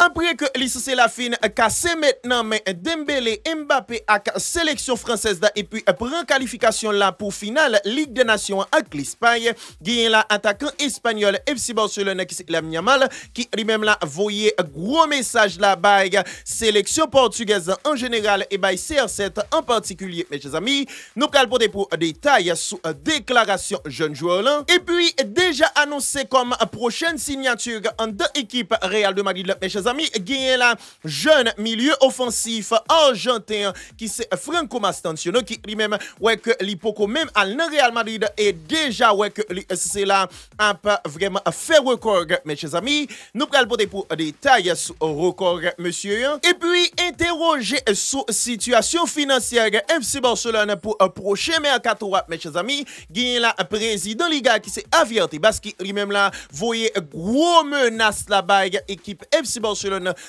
Après que l'ICC la fin cassé maintenant mais Dembélé, Mbappé à sélection française là, et puis prend qualification là pour finale Ligue des Nations avec l'Espagne, gagne là attaquant espagnol FC Barcelone qui c'est Lamine Yamal qui lui-même là voyait gros message là bag sélection portugaise en général et by CR7 en particulier mes chers amis. Nous allons pour détails sur déclaration jeune joueur là et puis déjà annoncé comme prochaine signature en deux équipes Real de Madrid mes chers amis, gagne là jeune milieu offensif argentin qui c'est Franco Mastantuono qui lui-même ouais que l'hypoco même à Real Madrid et déjà ouais que c'est là a pas vraiment fait record mes chers amis. Nous allons pour détails sur record monsieur et puis interroger sur situation financière FC Barcelone pour un prochain mercato mes chers amis. Gagne là président Liga qui c'est averti parce qu'il lui-même là voyait gros menace la bague équipe FC Barcelone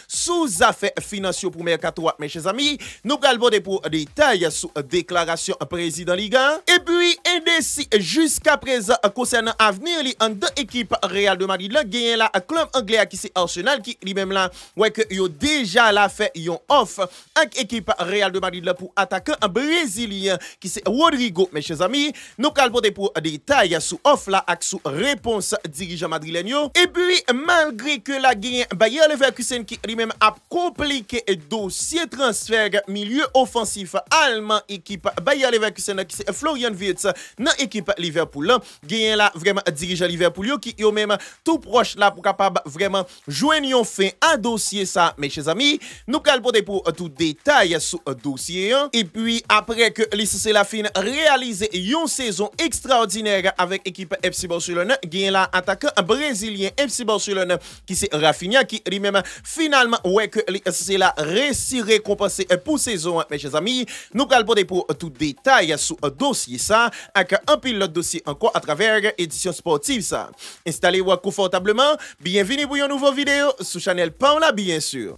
sous affaires financières pour mercato mes chers amis. Nous allons pour détails sur déclaration président Liga et puis indécis jusqu'à présent concernant avenir en deux équipes Real de Madrid là gagne là club anglais qui c'est Arsenal qui lui-même là ouais que yo déjà la fait yon off avec équipe Real de Madrid là pour attaquant brésilien qui c'est Rodrigo mes chers amis. Nous allons pour détails sur off là avec sous réponse dirigeant madrilène et puis malgré que la gagne Bayer Leverkusen qui lui-même a compliqué dossier transfert milieu offensif allemand équipe Bayer Leverkusen qui c'est Florian Wirtz dans équipe Liverpool là gagne là vraiment dirigeant Liverpool qui yo même tout proche là pour capable vraiment joindre un fin à dossier ça mes chers amis. Nous allons pour tout détail sur dossier et puis après que l'ICC la fin réalisé une saison extraordinaire avec équipe FC Barcelone gagne là attaquant brésilien FC Barcelone qui c'est Rafinha qui lui-même finalement ouais que l'ICC la réussi récompensé pour saison mes chers amis. Nous allons pour tout détail sur dossier ça avec un pilote dossier encore à travers édition sportive ça. Installez-vous confortablement. Bienvenue pour une nouvelle vidéo sur Channel Paola bien sûr.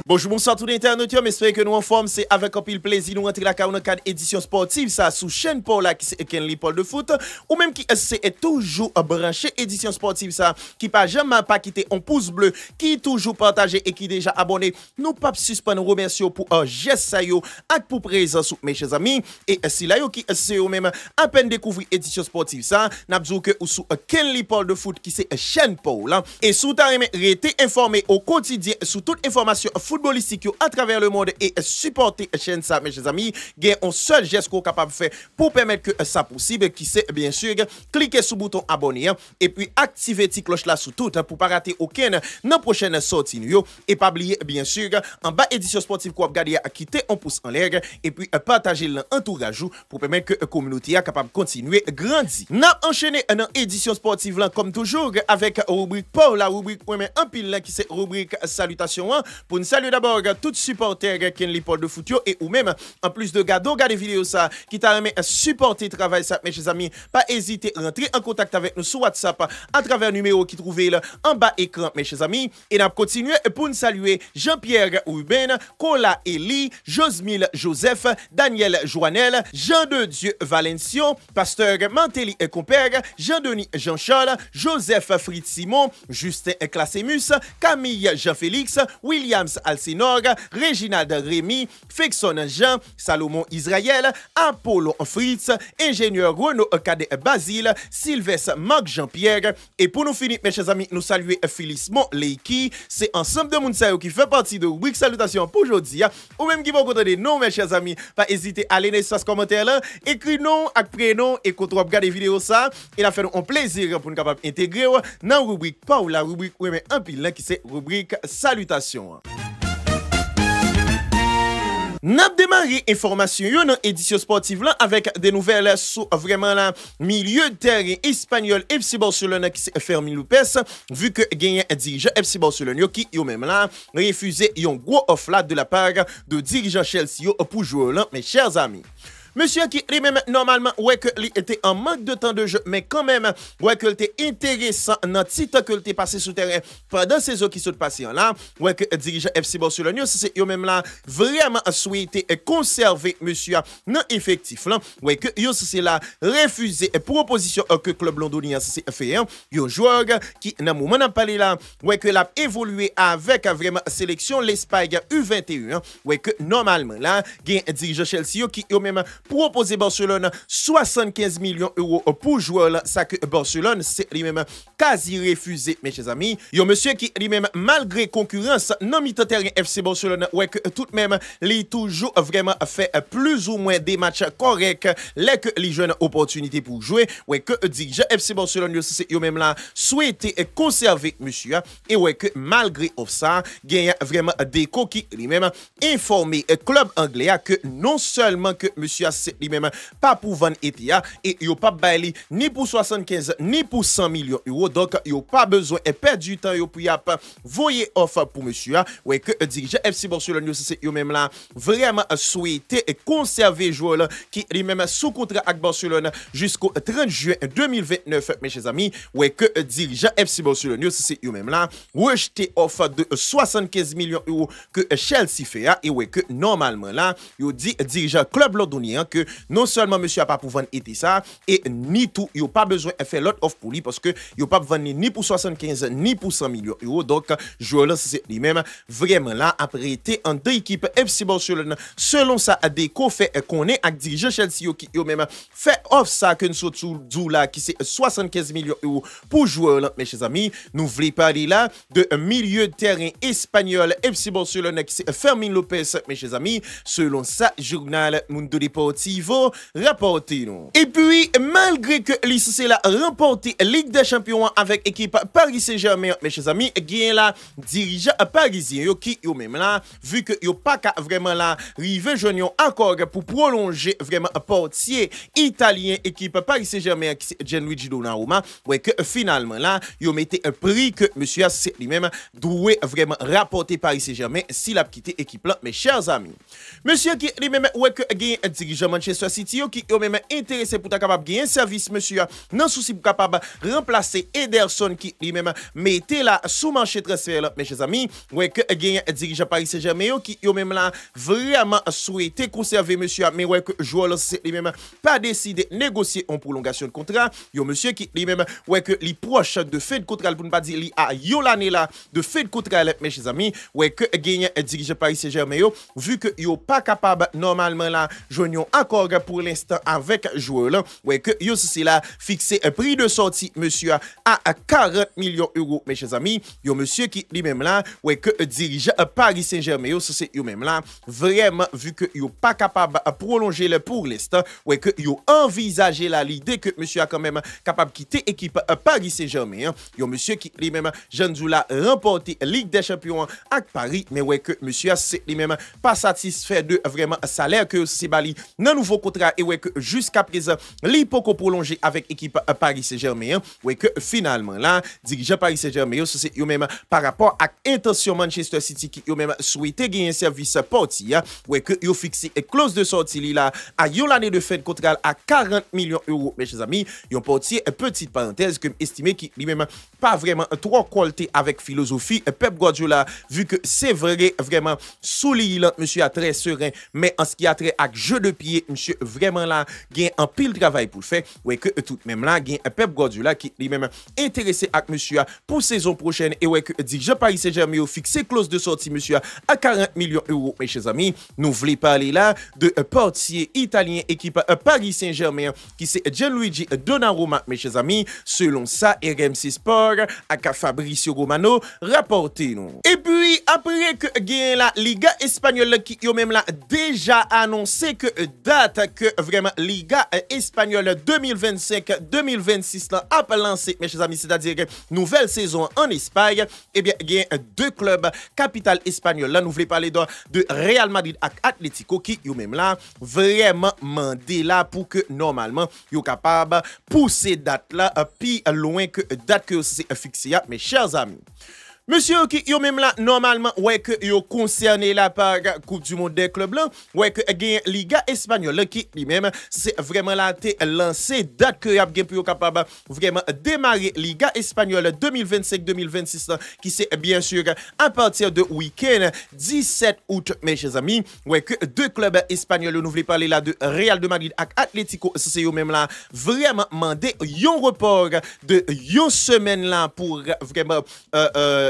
Bonjour, bonsoir tout l'internet, j'espère que nous en forme, c'est avec un pile plaisir nous rentrer la dans cadre édition sportive ça sous chaîne Paola qui c'est Kenley Paul de foot ou même qui c'est toujours branché édition sportive ça qui pas jamais pas quitter un pouce bleu qui toujours partagé et qui déjà abonné. Nous pas suspendre remercier pour un geste ça yo ak pour présence mes chers amis et si là yo qui c'est eux même à peine découvrir édition sportive ça n'a besoin que ou sous Kenley Paul de foot qui c'est chaîne Paola et sous ta rester informé au quotidien sur toute information footballistique à travers le monde et supporter chaîne ça mes chers amis, gain un seul geste qu'on capable de faire pour permettre que ça possible qui c'est bien sûr cliquer sur le bouton abonner et puis activer la cloche là sous tout pour pas rater aucune dans prochaine sortie et pas oublier bien sûr en bas édition sportive qu'on regarder à quitter un pouce en l'air et puis partager l'entourage pour permettre que la communauté est capable de continuer grandir. N'a enchaîné dans édition sportive là comme toujours avec rubrique Paul la rubrique premier en pile qui c'est rubrique salutation pour nous saluer d'abord tout supporter Kenley Paul de foot et ou même en plus de gado regardez vidéo ça qui t'a aimé supporter travail ça mes chers amis pas hésiter à rentrer en contact avec nous sur WhatsApp à travers le numéro qui trouvé là en bas écran mes chers amis et n'a continuer pour nous saluer Jean-Pierre Ruben, Kola Eli, Josmil Joseph, Daniel Joannel, Jean de Dieu Valencio, Pasteur Mantelli et compère, Jean-Denis Jean-Charles, Joseph Fritz Simon, Justin Classemus, Camille Jean-Félix, Williams Alcinog, Reginald Rémy, Fexon Jean, Salomon Israël, Apollo Fritz, ingénieur Renaud Cadet Basile, Sylvestre Marc Jean-Pierre. Et pour nous finir, mes chers amis, nous saluer Philismon Leiki. C'est ensemble de Mounsayo qui fait partie de rubrique Salutations pour aujourd'hui. Ou même qui vont contrer non, mes chers amis, pas hésiter à aller dans l'espace commentaire là, écrire nom avec prénom et quand on regarde vidéo ça, il a fait un plaisir pour nous capable intégrer dans la rubrique Paola, la rubrique où un pile qui c'est rubrique Salutations. N'a démarré information dans édition sportive là avec des nouvelles sur vraiment la milieu de terrain espagnol FC Barcelone qui s'est Fermin Lopez vu que gagne un dirigeant FC Barcelone qui yo même là refusé un gros offre là de la part de dirigeant Chelsea pour jouer là mes chers amis. Monsieur qui lui-même normalement ouais que il était en manque de temps de jeu mais quand même ouais que il était intéressant dans titre que il était passé sur terrain pendant saison qui sont passé là ouais que dirigeant FC Barcelone c'est eux même là vraiment souhaité conserver monsieur dans effectif là ouais que yo c'est là refuser proposition que club londonien c'est fait un joueur qui dans moment n'a parlé là ouais que l'a évolué avec vraiment sélection l'Espagne U21 ouais que normalement là gain dirigeant Chelsea qui eux même proposé Barcelone 75 millions d'euros pour joueur là ça que Barcelone c'est lui-même quasi refusé mes chers amis yo monsieur qui lui-même malgré concurrence non mi-temps terrain FC Barcelone ouais que tout de même lui toujours vraiment fait plus ou moins des matchs corrects les que les jeunes opportunités pour jouer ouais que dirigeant FC Barcelone c'est eux même là souhaité conserver monsieur et ouais que malgré ça gagne vraiment déco qui lui-même informé club anglais que non seulement que monsieur c'est lui-même pas pour vendre Etia et yo pas baili ni pour 75 ni pour 100 millions d'euros donc yo pas besoin et perdre du temps yo pour y a voyer offre pour monsieur ouais que dirigeant FC Barcelone c'est eux même là vraiment souhaité conserver joueur qui lui-même sous contrat avec Barcelone jusqu'au 30 juin 2029 mes chers amis ouais que dirigeant FC Barcelone c'est eux même là rejeté offre de 75 millions d'euros que Chelsea fait et ouais que normalement là yo dit dirigeant club londonien que non seulement monsieur a pas pour vendre été ça et ni tout yo pas besoin de faire l'autre offre pour lui parce que yo pas vendre ni pour 75 ni pour 100 millions d'euros donc joueur là c'est lui-même vraiment là après été en deux équipes FC Barcelone selon ça déco fait qu'on est avec dirigeant Chelsea qui yo même fait offre ça que nous sous là qui c'est 75 millions d'euros pour joueur là mes chers amis nous voulons parler là de milieu de terrain espagnol FC Barcelone qui c'est Fermin Lopez mes chers amis selon ça journal Mundo Deportivo rapporté nous et puis malgré que l'ICC l'a remporté Ligue des Champions avec équipe Paris Saint-Germain mes chers amis gagne là dirigeant parisien yo qui yo même là vu que yo pas vraiment là rive joignon encore pour prolonger vraiment portier italien équipe Paris Saint-Germain qui c'est Gianluigi Donnarumma ouais que finalement là yo mettait un prix que monsieur c'est lui-même doit vraiment rapporter Paris Saint-Germain s'il a quitté équipe là mes chers amis monsieur qui lui-même ouais que gagne dirigeant Manchester City yo qui yo même intéressé pour ta capable gagner service monsieur non souci pour capable remplacer Ederson qui lui-même mettait là sous marché transfert là mes chers amis ouais que gagne dirigeant Paris Saint-Germain qui yo même là vraiment souhaité conserver monsieur mais ouais que joueur c'est lui-même pas décidé négocier en prolongation de contrat yo monsieur qui lui-même ouais que li proche de fin de contrat pour ne pas dire li a yo l'année là de fin de contrat mes chers amis ouais que gagne dirigeant Paris Saint-Germain vu que yo pas capable normalement là joignons encore pour l'instant avec joueur là ouais que yo c'est là fixé un prix de sortie monsieur à 40 millions d'euros mes chers amis yo monsieur qui lui-même là ouais que dirigeant Paris Saint-Germain c'est yo même là vraiment vu que yo pas capable de prolonger le pour l'instant ouais que yo envisager là l'idée que monsieur a quand même capable de quitter équipe Paris Saint-Germain yo monsieur qui lui-même Jean Zoula remporté Ligue des Champions avec Paris mais ouais que monsieur c'est lui-même pas satisfait de vraiment salaire que c'est bali dans nouveau contrat et ouais que jusqu'à présent li poko prolonger avec équipe Paris Saint-Germain ouais que finalement là dirigeant Paris Saint-Germain c'est eux même par rapport à intention Manchester City qui eux même souhaité gagner un service portier ouais que yo fixé une clause de sortie là à yon l'année de fin de contrat à 40 millions d'euros mes chers amis yon portier petite parenthèse que estimé qui lui-même pas vraiment trop qualité avec philosophie Pep Guardiola vu que c'est vrai vraiment sous l'île monsieur a très serein mais en ce qui a trait à jeu de pied monsieur vraiment là gain un pile travail pour le faire ouais que tout même là gain Pep Guardiola qui lui-même intéressé avec monsieur pour saison prochaine et ouais que dirigeant Paris Saint-Germain fixé clause de sortie monsieur à 40 millions d'euros mes chers amis nous voulons parler là de portier italien équipe Paris Saint-Germain qui c'est Gianluigi Donnarumma mes chers amis selon ça RMC Sport avec Fabrizio Romano rapporté nous et puis après que gain la Liga espagnole qui yo même là déjà annoncé que date que vraiment Liga espagnole 2025-2026 là a lancé mes chers amis c'est-à-dire nouvelle saison en Espagne et bien gain deux clubs capitale espagnole là nous voulons parler de Real Madrid et Atlético qui yo même là vraiment mandé là pour que normalement yo capable pousser date là puis loin que date que c'est fixé mes chers amis Monsieur qui yo même là normalement ouais que yo concerné la par Coupe du monde des clubs là ouais que gagne Liga espagnole qui lui-même c'est vraiment là té lancé date que y a bien pour capable vraiment démarrer Liga espagnole 2025-2026 qui c'est bien sûr à partir de week-end 17 août mes chers amis ouais que deux clubs espagnols nous voulons parler là de Real de Madrid et Atlético c'est yo même là vraiment mandé un report de une semaine là pour vraiment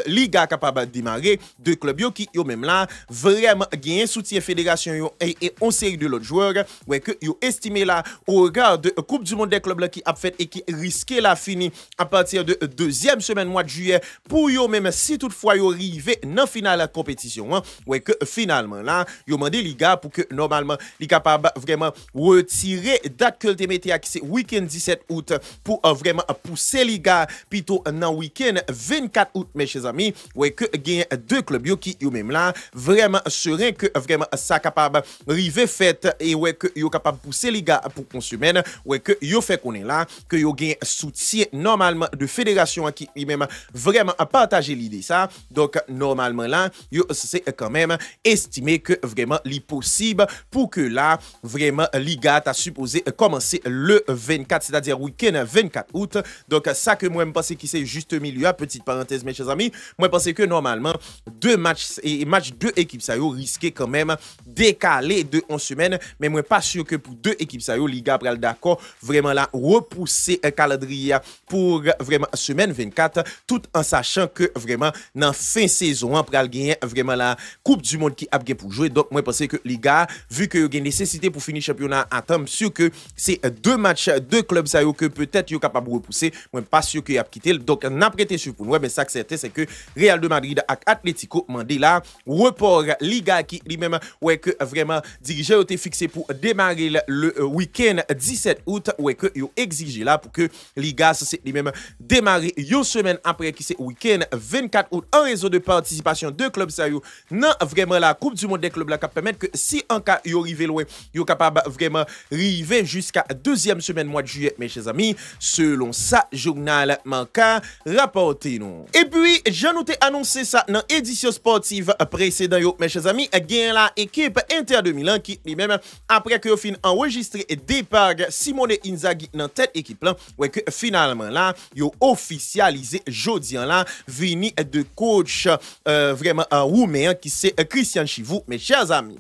Liga capable de démarrer deux clubs yo qui yo même là vraiment gagné soutien fédération yo et on série de l'autre joueur ouais que yo estimé là au regard de Coupe du monde des clubs là qui a fait et qui risqué la fini à partir de deuxième semaine mois de juillet pour yo même si toutefois yo arrivé dans finale compétition hein, ouais que finalement là yo mandé Liga pour que normalement li capable vraiment retirer date que te mette qui c'est week-end 17 août pour vraiment pousser Liga plutôt dans week-end 24 août mes chers amis ouais que gagne deux clubs yo qui yo même là vraiment serein que vraiment ça capable river fait et ouais que yo capable pousser Liga pour une semaine ouais que yo fait qu'on est là que yo gagne soutien normalement de fédération qui même vraiment partager l'idée ça donc normalement là yo c'est quand même estimé que vraiment l'impossible pour que là vraiment Liga t'a supposé commencer le 24 c'est-à-dire week-end 24 août donc ça que moi me pense qui c'est juste milieu petite parenthèse mes chers amis moi pense que normalement deux matchs et match deux équipes ça yo risqué quand même décaler de 11 semaines mais moi pas sûr que pour deux équipes ça yo Liga pral d'accord vraiment là repousser un calendrier pour vraiment semaine 24 tout en sachant que vraiment dans fin saison on pral gagner vraiment la Coupe du monde qui a bien pour jouer donc moi pense que Liga vu que il y a nécessité pour finir championnat à temps sûr que c'est deux matchs deux clubs ça yo que peut-être yo capable de repousser moi pas sûr que y a quitté donc n'a prêté sur pour nous mais ça que c'est que Real de Madrid et Atlético mandé là report Liga qui lui-même ouais que vraiment dirigeant était fixé pour démarrer le week-end 17 août ouais que yo exigé là pour que Liga c'est lui-même démarrer une semaine après qui c'est week-end 24 août en raison de participation de clubs ça yo non vraiment la Coupe du monde des clubs là qui permettre que si en cas yo arrivé loin yo capable vraiment arriver jusqu'à deuxième semaine mois de juillet mes chers amis selon ça journal manca rapporté nous et puis j'en ai annoncé ça dans édition sportive précédente yo mes chers amis gain la équipe Inter de Milan qui lui-même après que yo fin enregistré départ Simone Inzaghi dans tête équipe là ouais que finalement là yo officialisé jodi là vini de coach vraiment roumain qui c'est Christian Chivou mes chers amis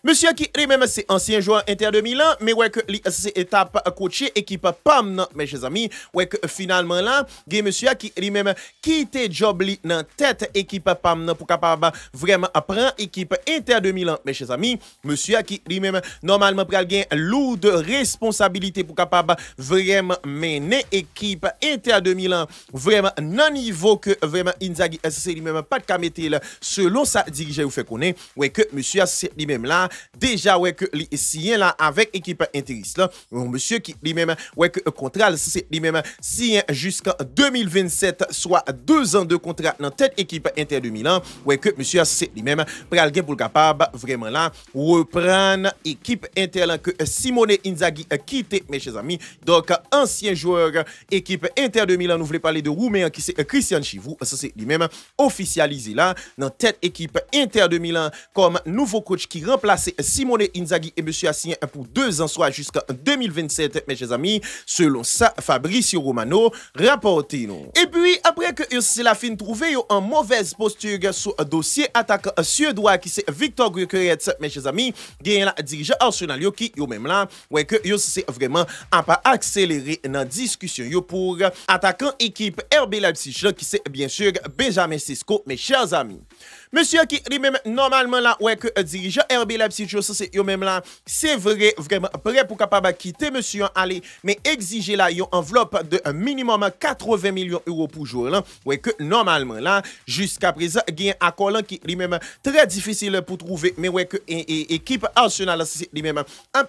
monsieur qui lui-même c'est ancien joueur Inter de Milan mais ouais que c'est étape coaché équipe PAM mes chers amis ouais que finalement là gen monsieur qui lui-même quitté job li dans tête équipe PAM pour capable vraiment prendre équipe Inter de Milan mes chers amis monsieur qui lui-même normalement pral gen lourde responsabilité pour capable vraiment mener équipe Inter de Milan vraiment non niveau que vraiment Inzaghi c'est lui-même pas de camétel selon sa dirigeant ou fait connaître ouais que monsieur c'est lui-même là déjà ouais que li signé là avec équipe interiste là monsieur qui lui-même ouais que contrat c'est lui-même signé jusqu'en 2027 soit 2 ans de contrat dans tête équipe Inter de Milan ouais que monsieur c'est lui-même pral gen pour capable vraiment là reprendre équipe Inter là que Simone Inzaghi a quitté mes chers amis donc ancien joueur équipe Inter de Milan nous voulons parler de Roumain qui c'est Christian Chivou ça c'est lui-même officialisé là dans tête équipe Inter de Milan comme nouveau coach qui remplace Simone Inzaghi et monsieur Assien pour 2 ans soit jusqu'en 2027 mes chers amis selon ça Fabrizio Romano rapporté nous et puis après que c'est la fin trouvé en mauvaise posture sur dossier attaquant suédois qui c'est Victor Gyökeres mes chers amis gagne la dirigeant Arsenal yo qui yo même là ouais que yo c'est vraiment à pas accélérer dans discussion yo pour attaquant équipe RB Leipzig qui c'est bien sûr Benjamin Sesko mes chers amis monsieur qui lui-même normalement là ouais que dirigeant RB Leipzig c'est yo même là c'est vrai vraiment prêt pour capable quitter monsieur aller mais exiger là une enveloppe de un minimum 80 millions d'euros pour jouer là ouais que normalement là jusqu'à présent gain accord là qui lui-même très difficile pour trouver mais ouais que équipe Arsenal c'est lui-même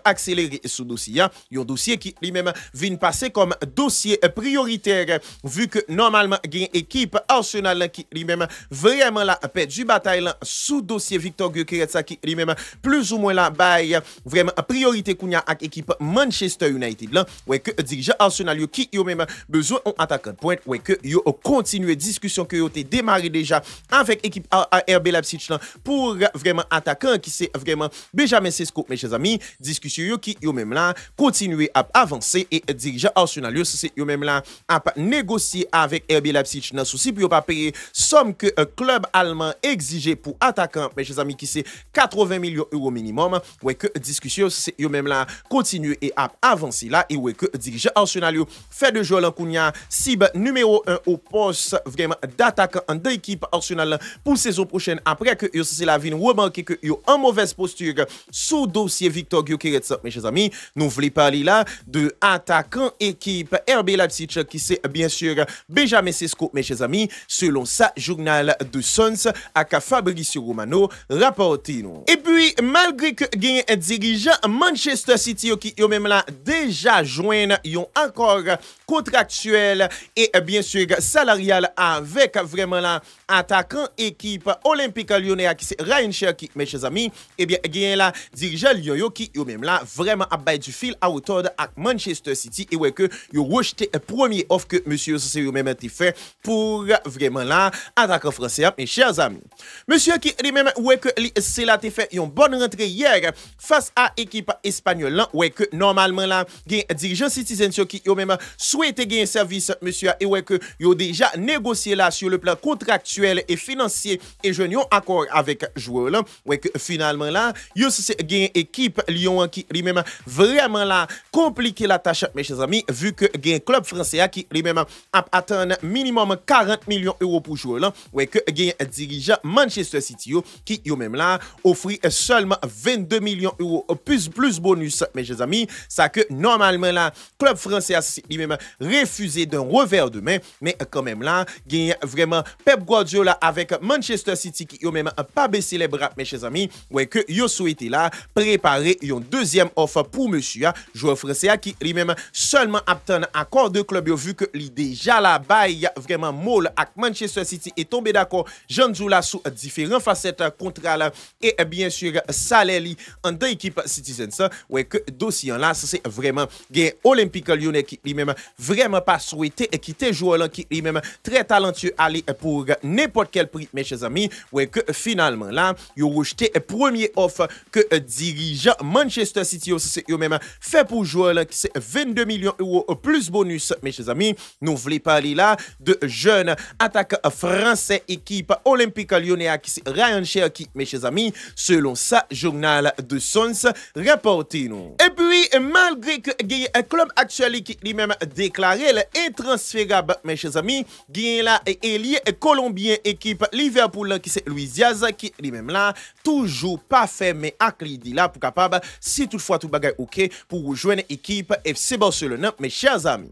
accéléré ce dossier un dossier qui lui-même vient passer comme dossier prioritaire vu que normalement gain équipe Arsenal qui lui-même vraiment là perdu bataille sous dossier Victor Gyökeres qui lui-même plus ou moins la bail vraiment priorité qu'on a avec équipe Manchester United là ouais que dirigeant Arsenal qui yo même besoin en attaquant point ouais que yo continuer discussion que yo té démarré déjà avec équipe RB Leipzig là pour vraiment attaquant qui c'est vraiment Benjamin Sesko mes chers amis discussion yo qui yo même là continuer à avancer et dirigeant Arsenal yo c'est yo même là à négocier avec RB Leipzig dans souci pour pas payer somme que club allemand exigé pour attaquant mes chers amis qui c'est 80 millions d'euros minimum ouais que discussion c'est yo même là continuer et à avancer là et ouais que dirigeant Arsenal yo fait de joueur Kounia cible numéro 1 au poste vraiment d'attaquant en deux équipes Arsenal pour saison prochaine après que yo c'est la vie remarquer que yo en mauvaise posture sous dossier Victor Gyökeres mes chers amis nous voulons parler là de attaquant équipe RB Leipzig qui c'est bien sûr Benjamin Sesko mes chers amis selon ça journal de Sons à Fabrizio Romano rapporté nous et puis malgré que gagne un dirigeant Manchester City qui yo même là déjà joint yon accord contractuel et bien sûr salarial avec vraiment là attaquant équipe Olympique Lyonnais qui c'est Ryan Cherki mes chers amis et bien gagne là dirigeant Lyon qui yo même là vraiment a bail du fil à hauteur avec Manchester City et ouais que yo rejeté premier offre que monsieur c'est yo même été fait pour vraiment là attaquant français mes chers amis monsieur qui lui-même ouais que c'est là t'es fait une bonne rentrée hier face à équipe espagnole là ouais que normalement là gagne dirigeant Citizen qui yo même souhaité gagner service monsieur et ouais que yo déjà négocié là sur le plan contractuel et financier et je n'ai accord avec joueur là ouais que finalement là yo c'est gagner équipe Lyon qui lui-même vraiment là compliqué la tâche mes chers amis vu que gagne club français qui lui-même attend minimum 40 millions d'euros pour jouer là ouais que gagne dirigeant Manchester City qui yo même là offrit seulement 22 millions d'euros plus bonus mes chers amis ça que normalement là club français lui-même refusé d'un revers de main mais quand même là gagne vraiment Pep Guardiola avec Manchester City qui yo même pas baissé les bras mes chers amis ouais que yo souhaité là préparer une deuxième offre pour monsieur joueur français qui lui-même seulement attend accord de club vu que lui déjà la bail vraiment molle avec Manchester City est tombé d'accord Jean Zoula sous différentes facettes contrat là et bien sûr salaire en deux équipes Citizens ouais que dossier là c'est vraiment gain Olympique Lyonnais qui lui-même vraiment pas souhaité quitter joueur là qui lui-même très talentueux aller pour n'importe quel prix mes chers amis ouais que finalement là yo rejeté premier offre que dirigeant Manchester City c'est eux même fait pour joueur là qui c'est 22 millions d'euros plus bonus mes chers amis nous voulons parler là de jeune attaquant français équipe Olympique Lyonnais qui c'est Ryan Cherki mes chers amis selon ça journal de Sons rapporté nous et puis malgré que un club actuel qui lui-même déclaré intransférable mes chers amis gagne là ailier colombien équipe Liverpool qui c'est Luis Diaz qui lui-même là toujours pas fermé à l'idée là pour capable si toutefois tout bagay OK pour rejoindre équipe FC Barcelone mes chers amis.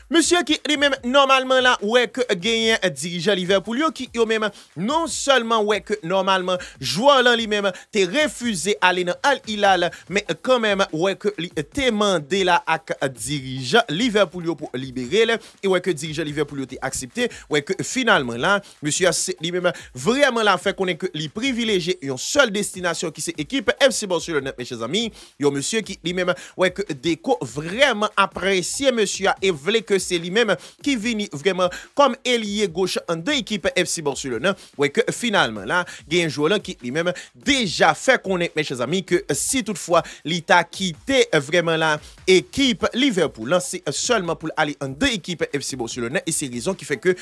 Monsieur qui lui-même normalement là ouais que gagne dirigeant Liverpool qui yo même non seulement ouais que normalement joueur là lui-même t'es refusé aller dans Al Hilal mais quand même ouais que t'es demandé là avec dirigeant Liverpool pour libérer et ouais que dirigeant Liverpool t'es accepté ouais que finalement là monsieur lui-même vraiment là fait connaître que li privilégié une seule destination qui c'est équipe FC Barcelone mes chers amis yo monsieur qui lui-même ouais que déco vraiment apprécié monsieur et voulait que c'est lui-même qui vient vraiment comme ailier gauche en deux équipes FC Barcelone. Ouais que finalement là, il y a un joueur là qui lui-même déjà fait connaître mes chers amis que si toutefois l'État quitté vraiment là équipe Liverpool, c'est seulement pour aller en deux équipes FC Barcelone et c'est raison qui fait que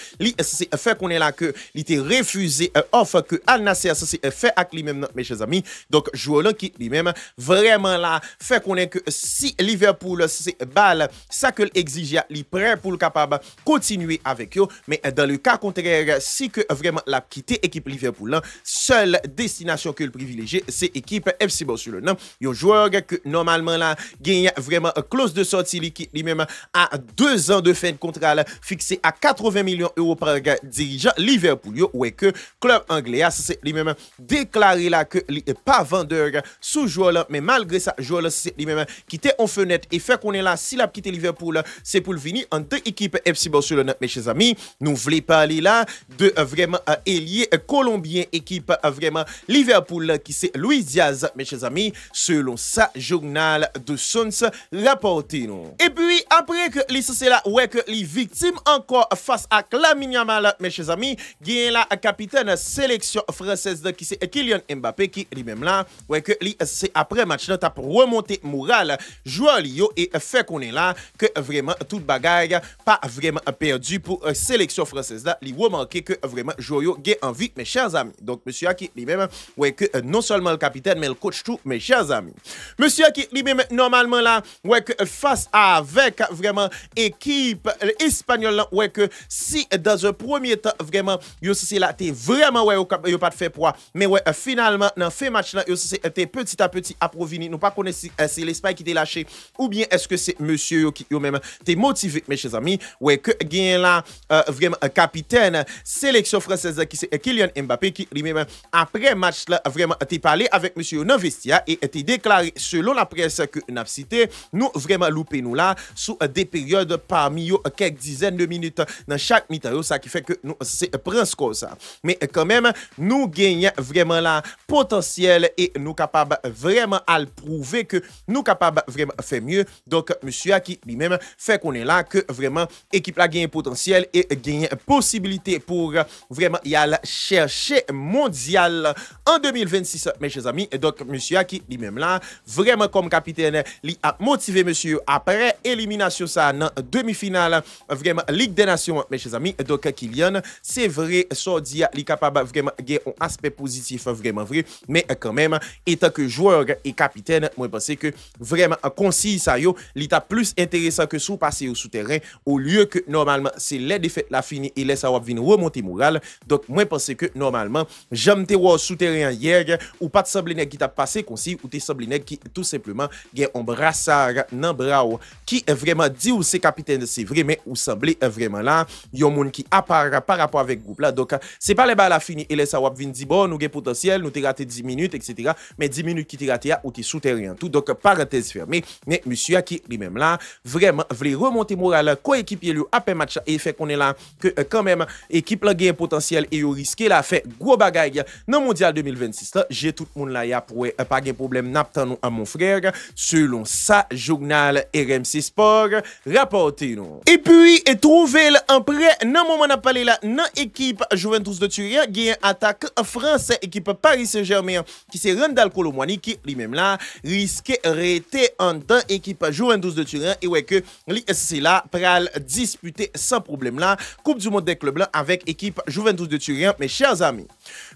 c'est fait connaître là que il était refusé offre que Al Nassr c'est fait avec lui-même mes chers amis. Donc joueur là qui lui-même vraiment là fait connaître que si Liverpool c'est balle ça que exige li prêt pour le capable continuer avec eux mais dans le cas contraire si que vraiment la quitter équipe Liverpool là, seule destination que le privilégié c'est équipe FC Barcelone un joueur que normalement là gagne vraiment clause de sortie qui lui-même a 2 ans de fin de contrat là, fixé à 80 millions d'euros par dirigeant Liverpool ouais que club anglais c'est lui-même déclaré là que il est pas vendeur sous joueur là mais malgré ça joueur là c'est lui-même quitter en fenêtre et fait qu'on est là s'il a quitté Liverpool c'est pour le venir en deux équipes FC Barcelone, mes chers amis. Nous voulons parler là de vraiment ailier colombien, équipe vraiment Liverpool, qui c'est Luis Diaz, mes chers amis, selon sa journal de Sons rapporté. Et puis, après que c'est là, ouais, que les victimes encore face à Lamine Yamal, mes chers amis, il y a la capitaine sélection française qui c'est Kylian Mbappé, qui lui-même là, ouais, que c'est après match là, t'as remonté moral, joueur Lio et fait qu'on est là, que vraiment toute bagaille pas vraiment perdu pour sélection française là, il remarqué que vraiment joueur gain envie, mes chers amis. Donc, monsieur qui lui-même, ouais, que non seulement le capitaine, mais le coach tout, mes chers amis. Monsieur qui lui-même, normalement là, ouais, que face avec vraiment équipe espagnole, ouais, que si dans un premier temps, vraiment, yo c'est là, t'es vraiment, ouais, yo pas de fait poids, mais ouais, finalement, dans fait match là, yo c'était petit à petit approvini, nous pas connaître si c'est l'Espagne qui t'est lâché, ou bien est-ce que c'est monsieur yo qui yo même t'es motivé, mes chers amis, ouais, que gagne là, vraiment, capitaine, sélection française qui c'est Kylian Mbappé, qui lui-même, après match là, vraiment, t'es parlé avec monsieur dans vestiaire et t'es déclaré, selon la presse que nous avons cité, nous vraiment loupé nous là, sous des périodes parmi quelques dizaines de minutes dans chaque mi-temps, ça qui fait que nous, c'est prend score ça. Mais quand même, nous gagnons vraiment là potentiel et nous capables vraiment à le prouver que nous capables vraiment faire mieux. Donc, monsieur qui lui-même fait qu'on est là, que vraiment équipe là gagne potentiel et gagne possibilité pour vraiment y aller chercher mondial en 2026, mes chers amis. Et donc, monsieur qui lui-même là, vraiment comme capitaine, il a motivé monsieur après élimination ça dans demi-finale, vraiment Ligue des Nations, mes chers amis. Donc, Kylian, c'est vrai, Sordi, il est capable vraiment de un aspect positif, vraiment vrai, mais quand même, étant que joueur et capitaine, moi, je pense que vraiment, concis ça, il est plus intéressant que sous passer au souterrain, au lieu que normalement, c'est les défaites la fini et laisse avoir venir remonter moral. Donc, moi, je pense que normalement, j'aime te voir souterrain hier, ou pas de sablinet qui t'a passé concis, ou te sablinet qui tout simplement gagne un brassard dans bras qui est vraiment dit ou c'est capitaine, c'est vrai, mais ou semblait vraiment là, il y a un monde qui apparaît par rapport avec le groupe là. Donc, c'est pas les balles à fini et les sawab vin dit bon, nous avons potentiel, nous t'ai raté 10 minutes, etc. Mais 10 minutes qui t'ai raté, ou t'es souterrain tout. Donc, parenthèse fermée. Mais monsieur qui lui-même là, vraiment, voulait remonter moral, coéquipier lui après match et fait qu'on est là, que quand même, équipe là gagne potentiel et yo risqué la fait gros bagaille dans mondial 2026 là. J'ai tout le monde là, y a pour pas de problème, n'attendons à mon frère, selon sa journal RMC Sport, rapporté nous. Et puis, trouver en prêt, dans le moment où on a parlé là, dans l'équipe Juventus de Turin, il y a un attaque français, équipe Paris Saint-Germain, qui c'est Randal Kolo Muani, qui lui-même là, risque rester en dans équipe Juventus de Turin, et ouais que, c'est là, pral disputer sans problème là, Coupe du Monde des clubs là, avec équipe Juventus de Turin, mes chers amis.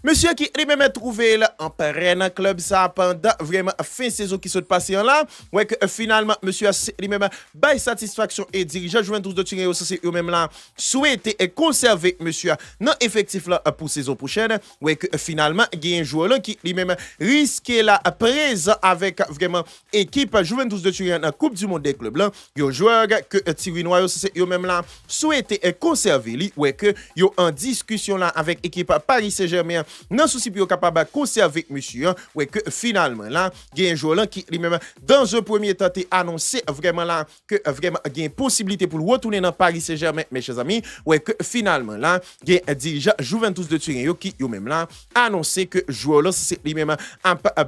Monsieur qui lui-même trouvé là, en prêt dans club ça, pendant vraiment fin saison qui se passe là, ouais que finalement, monsieur lui-même, bail satisfaction et dirigeant Juventus de Turin, aussi c'est eux-mêmes là, souhaité et conserver monsieur dans effectif là pour saison prochaine, ouais que finalement il y a un joueur là qui lui-même risque là présent avec vraiment équipe Juventus de Turin en Coupe du Monde des clubs là, il y a un joueur que Thierry Noir aussi c'est eux-mêmes là souhaité et conserver lui, ouais que il y a en discussion là avec équipe Paris Saint-Germain non souci pour capable de conserver monsieur, ouais que finalement là il y a un joueur là qui lui-même dans un premier temps est annoncé vraiment là que vraiment il y a une possibilité pour retourner dans Paris Saint-Germain, mes chers amis, ouais que finalement là il y a un dirigeant Juventus de Turin qui yo même là annoncé que joueur là c'est lui-même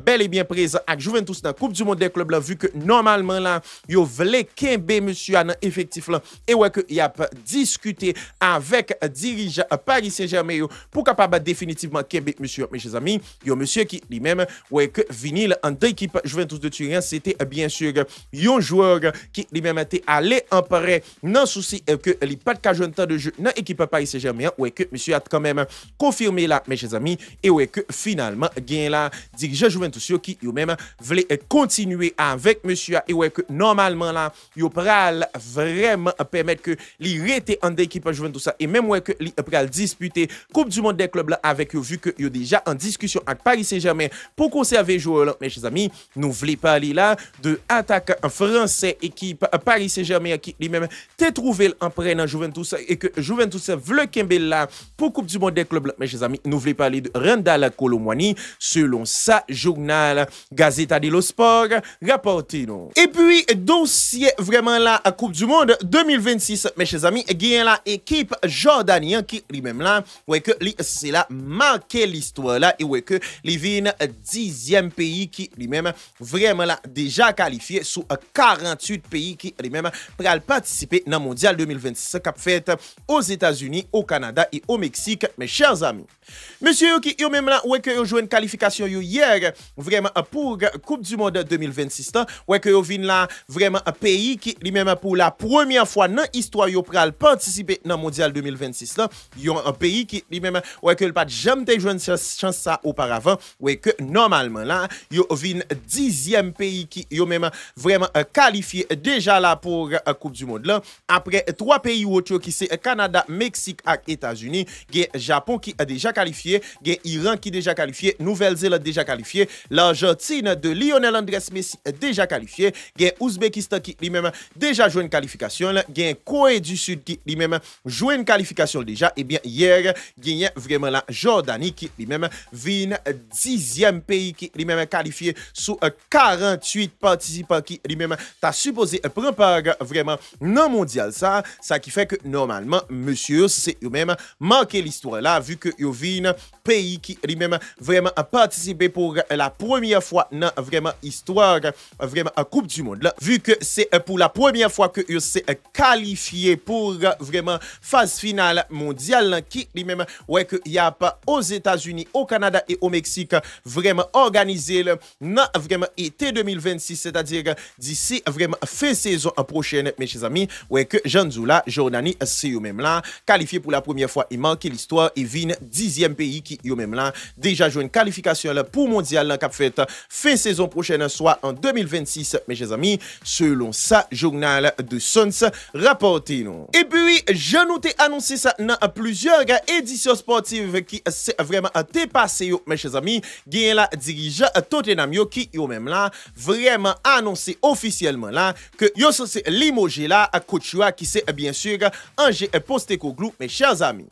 bel et bien présent avec Juventus dans la Coupe du Monde des clubs là, vu que normalement là yo voulait kembe monsieur dans effectif là et ouais que il a discuté avec dirigeant Paris Saint-Germain pour capable définitivement kembe monsieur, mes chers amis, yo monsieur qui lui-même ouais que vinil en deux équipes Juventus de Turin, c'était bien sûr un joueur qui lui-même était allé en prêt non souci que il pas de cas jeune temps de jeu dans l'équipe Paris Saint-Germain, ouais que monsieur a quand même confirmé là, mes chers amis, et ouais que finalement gain là dirigeant Juventus qui yo même voulait continuer avec monsieur et ouais que normalement là yo pral vraiment permettre que li rete en équipe Juventus et même ouais que li pral disputer Coupe du Monde des clubs là avec que vu que yo déjà en discussion avec Paris Saint-Germain pour conserver joueur, mes chers amis, nous voulons parler là de attaque français équipe Paris Saint-Germain qui lui-même t'est trouvé en prenant Juventus et que Juventus veut Kembe là pour Coupe du Monde des clubs, mes chers amis, nous voulons parler de Randal Kolo Muani selon sa journal Gazzetta dello Sport rapporté nous. Et puis dossier vraiment là à Coupe du Monde 2026, mes chers amis, gagne la équipe jordanienne qui lui-même là ouais que c'est là marqué l'histoire là et ouais que les vient 10e pays qui lui-même vraiment là déjà qualifié sous 48 pays qui lui-même pral participer dans mondial 2026 cap fait aux États-Unis, au Canada et au Mexique, mes chers amis. Monsieur qui yo même là ouais que yo joué une qualification hier vraiment pour Coupe du Monde 2026 là ouais que yo vinn là vraiment un pays qui lui-même pour la première fois dans l'histoire yo pral participer dans mondial 2026 là, yo un pays qui lui-même ouais que pas jamais joué une chance ça auparavant ouais que normalement là yo vinn 10e pays qui yo même vraiment qualifié déjà là pour Coupe du Monde là après 3 pays autres qui c'est Canada, Mexique et États-Unis, gen Japon qui a déjà qualifié, gen Iran qui déjà qualifié, Nouvelle-Zélande déjà qualifié, l'Argentine de Lionel Andrés Messi déjà qualifié, gen Ouzbékistan qui lui-même déjà joué une qualification, gen Corée du Sud qui lui-même joué une qualification déjà, et bien hier gen vraiment la Jordanie qui lui-même vient 10e pays qui lui-même qualifié sous 48 participants qui lui-même t'a supposé prendre part vraiment non mondial ça qui fait que normalement monsieur c'est eux-mêmes marqué l'histoire là vu que yo vinn pays qui lui-même vraiment a participé pour la première fois dans vraiment histoire vraiment à Coupe du Monde là vu que c'est pour la première fois que yo s'est qualifié pour vraiment phase finale mondiale qui lui-même ouais que y a pas aux États-Unis, au Canada et au Mexique vraiment organisé dans vraiment été 2026 c'est-à-dire d'ici vraiment fin saison prochaine mes chers amis ouais que Jean Zoula Jordanie c'est eux même là qualifié pour la première fois il manque l'histoire et vient 10e pays qui eux même là déjà joué une qualification là pour mondial là cap fait fin saison prochaine soit en 2026 mes chers amis selon ça journal de Sons rapporté nous. Et puis je nous t'ai annoncé ça dans plusieurs éditions sportives qui c'est vraiment dépassé mes chers amis gagne la dirigeant Tottenham yo qui eux même là vraiment annoncé officiellement là que yo c'est limogé là à coach qui c'est bien sûr Angers Postecoglou mes chers amis.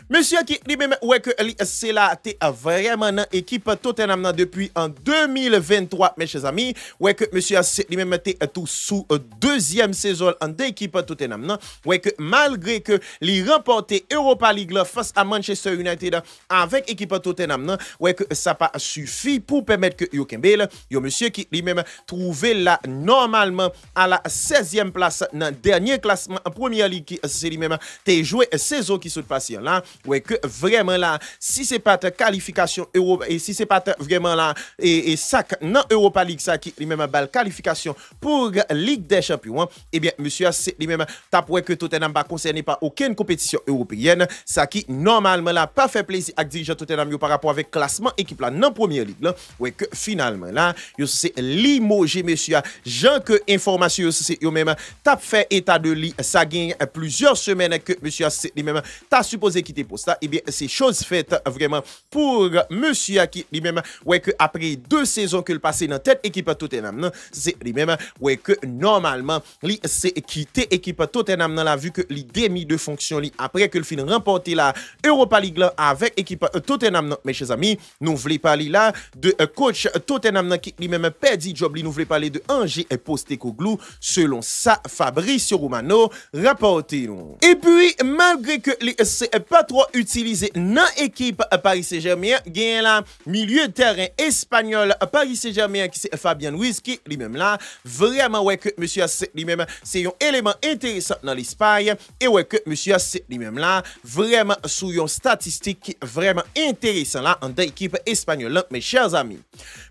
Monsieur qui lui-même ouais que c'est là t'es vraiment dans équipe Tottenham depuis en 2023 mes chers amis ouais que monsieur lui-même t'es tout sous deuxième saison en équipe Tottenham ouais que malgré que il remporté Europa League face à Manchester United avec équipe Tottenham ouais que ça pas suffi pour permettre que yo Kembele yo monsieur qui lui-même trouvé là normalement à la 16e place dans dernier classement en première ligue qui c'est lui-même t'es joué saison qui se passe là ouais que vraiment là si c'est pas ta qualification Europe et si c'est pas vraiment là et ça dans Europa League ça qui lui-même balle qualification pour Ligue des Champions et bien monsieur c'est lui-même t'a pour que Tottenham pas concerné par aucune compétition européenne ça qui normalement là pas fait plaisir à dirigeant Tottenham par rapport avec classement équipe là dans première ligue là ouais que finalement là yo c'est limogé monsieur Jean que information c'est yo même t'a fait état de lit ça gagne plusieurs semaines que monsieur c'est lui-même t'a supposé quitter poste et bien c'est chose faite vraiment pour monsieur qui lui-même ouais que après 2 saisons que le passé dans tête équipe Tottenham c'est lui-même ouais que normalement lui c'est quitter équipe Tottenham dans la vue que li démis de fonction li après que le fin remporté la Europa League là avec équipe Tottenham mes chers amis nous voulons parler là de coach Tottenham qui lui-même perdu job li nous voulons parler de Angers Postecoglou selon ça Fabrizio Romano rapporté nous. Et puis malgré que c'est pas trop utilisé dans équipe Paris Saint-Germain gagne là milieu de terrain espagnol Paris Saint-Germain qui c'est Fabien Ruiz qui lui-même là vraiment ouais que monsieur lui-même c'est un élément intéressant dans l'Espagne et ouais que monsieur c'est lui-même là vraiment sous une statistique qui vraiment intéressant là en équipe espagnole là, mes chers amis.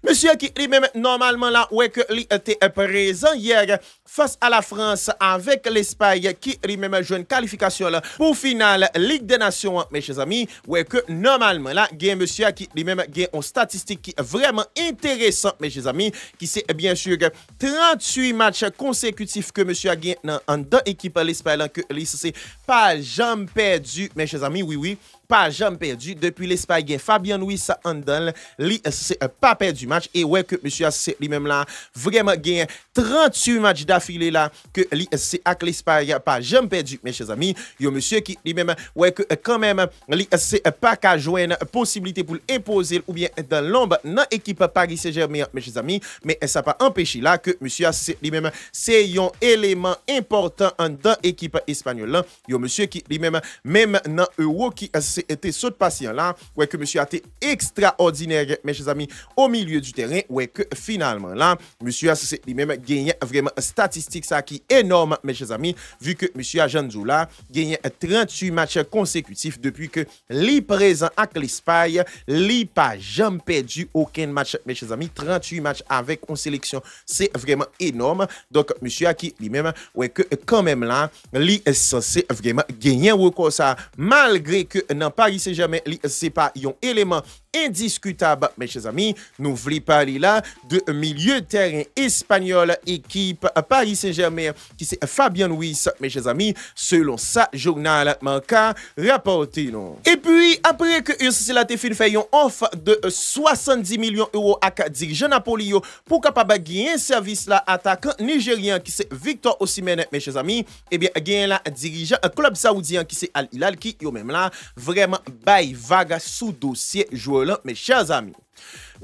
Monsieur qui lui-même normalement là ouais que il était présent hier face à la France avec l'Espagne qui lui-même joue une qualification là pour finale Ligue des Nations mes chers amis ouais que normalement là gagne monsieur qui lui-même gagne une statistique qui est vraiment intéressante mes chers amis qui c'est bien sûr 38 matchs consécutifs que monsieur a gagné en deux équipes l'Espagne que c'est pas jamais perdu mes chers amis oui pas jamais perdu depuis l'Espagne. Fabien Ruiz Andal, lui c'est pas perdu match et ouais que monsieur c'est lui-même là vraiment gagné 38 matchs d'affilée là que lui c'est avec l'Espagne pas jamais perdu mes chers amis. Yo monsieur qui lui-même ouais que quand même lui c'est pas qu'à joindre possibilité pour imposer ou bien dans l'ombre dans équipe Paris Saint-Germain mes chers amis, mais ça pas empêché là que monsieur c'est lui-même c'est un élément important dans équipe espagnole. Yo monsieur qui lui-même même dans Euro qui était saut patient là ouais que monsieur a été extraordinaire mes chers amis au milieu du terrain ouais que finalement là monsieur c'est lui-même gagné vraiment statistique ça qui énorme mes chers amis vu que monsieur Ajanzou là gagné 38 matchs consécutifs depuis que li présent avec l'Espagne li pas jamais perdu aucun match mes chers amis 38 matchs avec une sélection c'est vraiment énorme donc monsieur a qui lui-même ouais que quand même là li est censé vraiment gagner record ça malgré que dans Paris Saint-Germain c'est pas un élément indiscutable mes chers amis nous voulons parler là de milieu de terrain espagnol équipe Paris Saint-Germain qui c'est Fabien Ruiz mes chers amis selon ça journal Marca rapporté non et puis après que c'est la fin fait une offre de 70 millions d'euros à dirigeant Napoli pour capable gagner un service là attaquant nigérien qui c'est Victor Osimhen mes chers amis et bien gagner là dirigeant un club saoudien qui c'est Al Hilal qui yo même là vraiment bail vague sous dossier joueur là mes chers amis.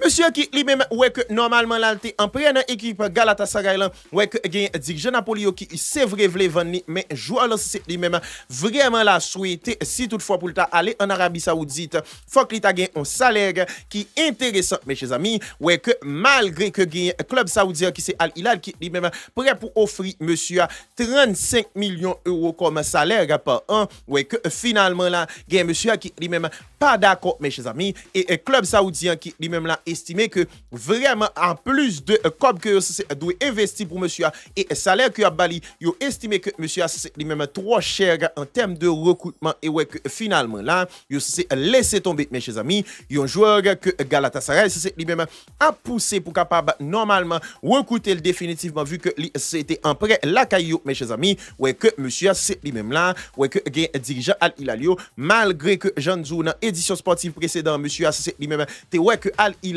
Monsieur qui lui-même ouais que normalement là en prenant équipe Galatasaray là ouais que gagne dirigeant Napoli qui c'est vrai vle vendre mais joueur là c'est lui-même vraiment la souhaité si toutefois pour aller en Arabie Saoudite faut qu'il ta gagne un salaire qui intéressant mes chers amis ouais que malgré que gagne club saoudien qui c'est Al Hilal qui lui-même prêt pour offrir monsieur 35 millions d'euros comme salaire par an ouais que finalement là gagne monsieur qui lui-même pas d'accord mes chers amis et club saoudien qui lui-même là estimé que vraiment en plus de comme que doit investir pour monsieur et salaire que a bali yo estimé que monsieur c'est lui-même trop cher en termes de recrutement et ouais que finalement là yo c'est laisser tomber mes chers amis un joueur que Galatasaray c'est lui-même a poussé pour capable normalement recruter définitivement vu que c'était en prêt la caillou mes chers amis ouais que monsieur c'est lui-même là ouais que dirigeant Al Hilal malgré que Jean Zou dans édition sportive précédente monsieur c'est lui-même te ouais que Al Hilal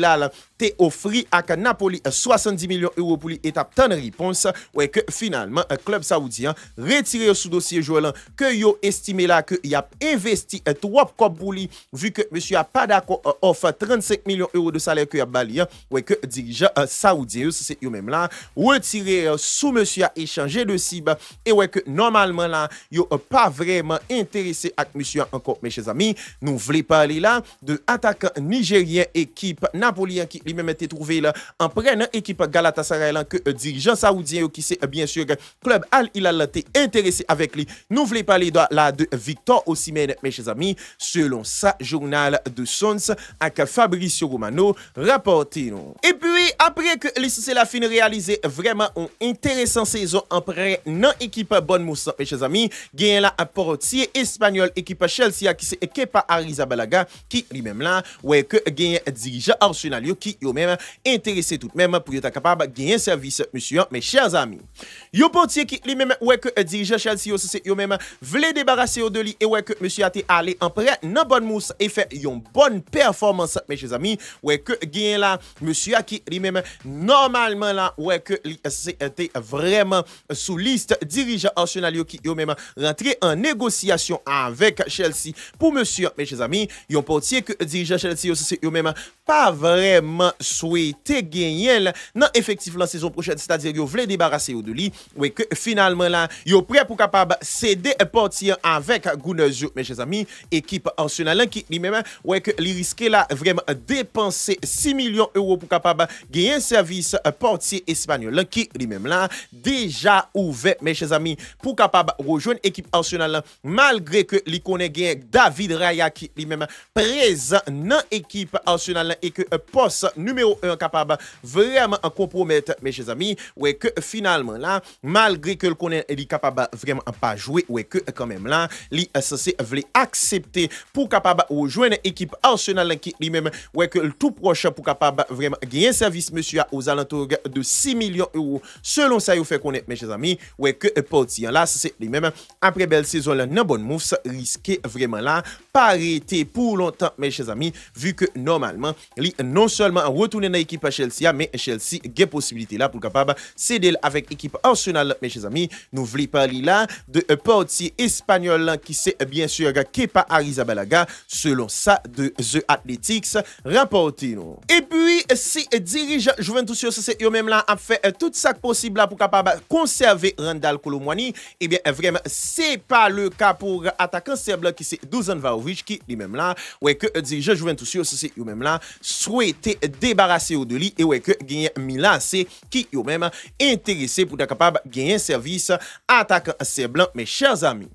t'es offert à Napoli 70 millions d'euros pour l'étape de réponse ouais que finalement un club saoudien retiré sous dossier joueur que yo estimé là que il a investi trop comme pour lui vu que monsieur a pas d'accord offre 35 millions d'euros de salaire que y a bali ouais que dirigeant saoudien c'est eux même là retiré sous monsieur a échangé de cible et ouais que normalement là yo pas vraiment intéressé avec monsieur encore mes chers amis nous voulons parler là de attaquant nigérien équipe napolien qui lui-même été trouvé là en prenant équipe Galatasaray là que dirigeant saoudien qui c'est bien sûr club Al Hilal était intéressé avec lui nous voulons parler de Victor Osimhen mes chers amis selon ça journal de Sons avec Fabrizio Romano rapporté non. Et puis après que c'est la fin réalisé vraiment une intéressante saison en prêt dans équipe Bournemouth mes chers amis gagne là un portier espagnol équipe Chelsea qui c'est Kepa Arrizabalaga qui lui-même là ouais que gagne dirigeant Arsenal qui yo même intéressé tout même pour être capable de gagner service monsieur mes chers amis yo portier qui lui même ouais que dirigeant Chelsea c'est yo même voulait débarrasser de lui et ouais que monsieur a été allé en prêt dans Bournemouth et fait une bonne performance mes chers amis ouais que gagne là monsieur qui lui même normalement là ouais que c'était vraiment sous liste dirigeant Arsenal qui yo même rentré en négociation avec Chelsea pour monsieur mes chers amis yon portier que dirigeant Chelsea c'est yo même pas vraiment souhaité gagner dans effectif la saison prochaine c'est-à-dire yo voulait débarrasser de lui ouais que finalement là yo prêt pour capable céder portier avec Gunners mes chers amis équipe Arsenal qui lui-même ouais que li risqué là vraiment dépenser 6 millions d'euros pour capable gagner un service portier espagnol qui lui-même là déjà ouvert mes chers amis pour capable rejoindre équipe Arsenal malgré que li connaît gain David Raya qui lui-même présent dans équipe Arsenal et que poste numéro 1 capable vraiment compromettre, mes chers amis, ouais que finalement là, malgré que le connaît, il est capable vraiment pas jouer, ouais que quand même là, il est censé voulait accepter pour capable rejoindre l'équipe Arsenal qui lui-même, ouais que le tout proche pour capable vraiment gagner service monsieur aux alentours de 6 millions d'euros. Selon ça, il fait connaître, mes chers amis, ouais que parti là, c'est lui-même après belle saison là, non bonne move, risqué vraiment là, pas arrêter pour longtemps, mes chers amis, vu que normalement, il non seulement retourner dans l'équipe à Chelsea, mais Chelsea a possibilité là pour capable céder avec l'équipe Arsenal, mes chers amis. Nous voulons parler là de parti espagnol qui c'est bien sûr Kepa Arrizabalaga, selon ça de The Athletics rapporté nous. Et puis si dirigeant Juventus c'est eux même là a fait tout ça possible là pour capable conserver Randal Kolo Muani, et bien vraiment c'est pas le cas pour attaquant serbe qui c'est Dusan Vlahovic qui lui-même là ouais que dirigeant Juventus c'est eux même là souhaité débarrasser de lui et ouais que gagner Milan c'est qui eux même intéressé pour être capable gagner service attaquant serbe, mes chers amis.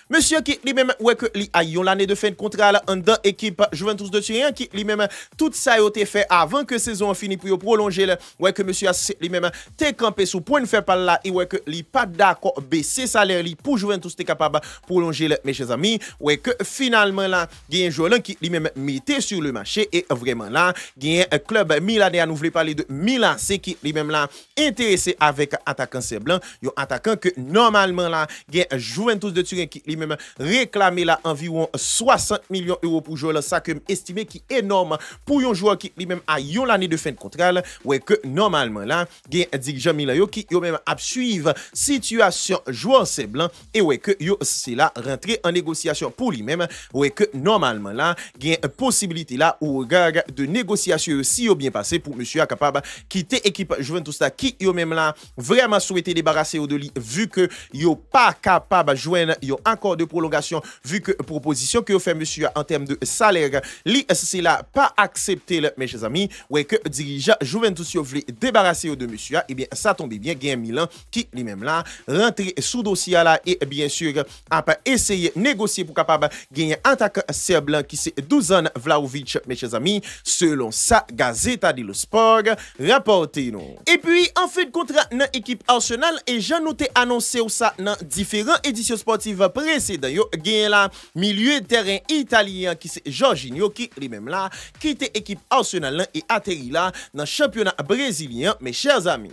Monsieur qui lui-même ouais que li a yon l'année de fin de contrat là en dans équipe Juventus de Turin qui lui-même tout ça a été fait avant que saison finisse pour prolonger là ouais que monsieur lui-même t'es campé sous point de faire par là et ouais que li pas d'accord baisser salaire li pour Juventus t'es capable prolonger là mes chers amis ouais que finalement là il y a un joueur qui lui-même mettait sur le marché et vraiment là il y a un club milanais nous voulons parler de Milan c'est qui lui-même là intéressé avec attaquant serbe un attaquant que normalement là il y a Juventus de Turin qui lui-même réclamé là environ 60 millions d'euros pour jouer là, ça que estimé qui est énorme pour un joueur qui lui-même a yon l'année de fin de contrat ouais que normalement là il y a un dirigeant Milan qui yo même a suivre situation joueur c'est blanc et ouais que yo c'est là rentrer en négociation pour lui-même ouais que normalement là il y a une possibilité là au regard de négociation si yo bien passé pour monsieur capable quitter équipe Juventus là qui yo même là vraiment souhaité débarrasser de lui vu que yo pas capable joindre yo encore de prolongation vu que proposition que fait monsieur en termes de salaire li c'est là pas accepté mes chers amis ouais que dirigeant Juventus yo voulait débarrasser de monsieur et bien ça tombe bien gain Milan qui lui-même là rentrer sous dossier là et bien sûr a pas essayer négocier pour capable gagner attaquant serbe qui c'est Dusan Vlahovic mes chers amis selon ça Gazzetta dello Sport rapporté nous. Et puis en fait contrat dans équipe Arsenal et Jean nous t'ai annoncé ça dans différentes éditions sportives précédentes yo gagne là milieu de terrain italien qui c'est Jorginho qui lui-même là quitte équipe Arsenal et atterri là dans championnat brésilien mes chers amis.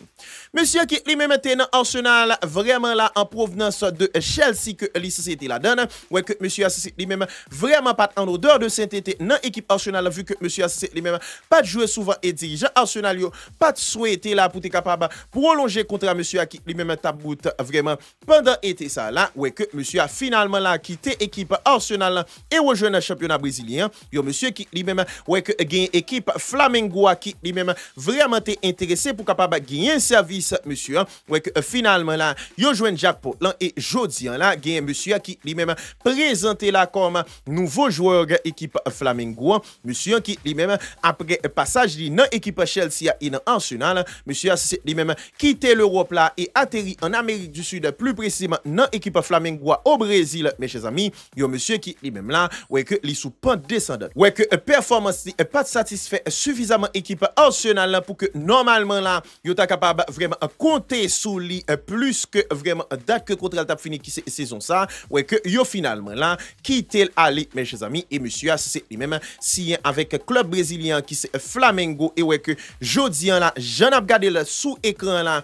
Monsieur qui lui-même était dans Arsenal vraiment là en provenance de Chelsea que la société la donne ouais que monsieur lui-même vraiment pas en odeur de sainteté dans équipe Arsenal vu que monsieur lui-même pas de jouer souvent et dirigeant Arsenal yo pas de souhaiter là pour être capable prolonger contrat monsieur qui lui-même tabout vraiment pendant été ça là ouais que monsieur a finalement là quitté équipe Arsenal et rejoint le championnat brésilien yo monsieur qui lui-même ouais que gagne équipe Flamengo qui lui-même vraiment était intéressé pour capable gagner service monsieur ouais que finalement là yo joint Jacques Portland et jodi là gagne monsieur qui lui-même présenté là comme nouveau joueur équipe Flamengo monsieur qui lui-même après passage dans équipe Chelsea et dans Arsenal monsieur lui-même quitté l'Europe là et atterri en Amérique du Sud plus précisément dans équipe Flamengo au Brésil mes chers amis yo monsieur qui lui-même là ouais que li sous pente descendante ouais que performance est pas satisfait suffisamment équipe Arsenal là pour que normalement là yo ta capable vraiment compter sous lui plus que vraiment date que contrat t'a fini qui saison ça ouais que yo finalement là quitter aller mes chers amis et monsieur c'est lui-même signé avec club brésilien qui c'est Flamengo et ouais que jodi là j'en ai regardé là sous écran là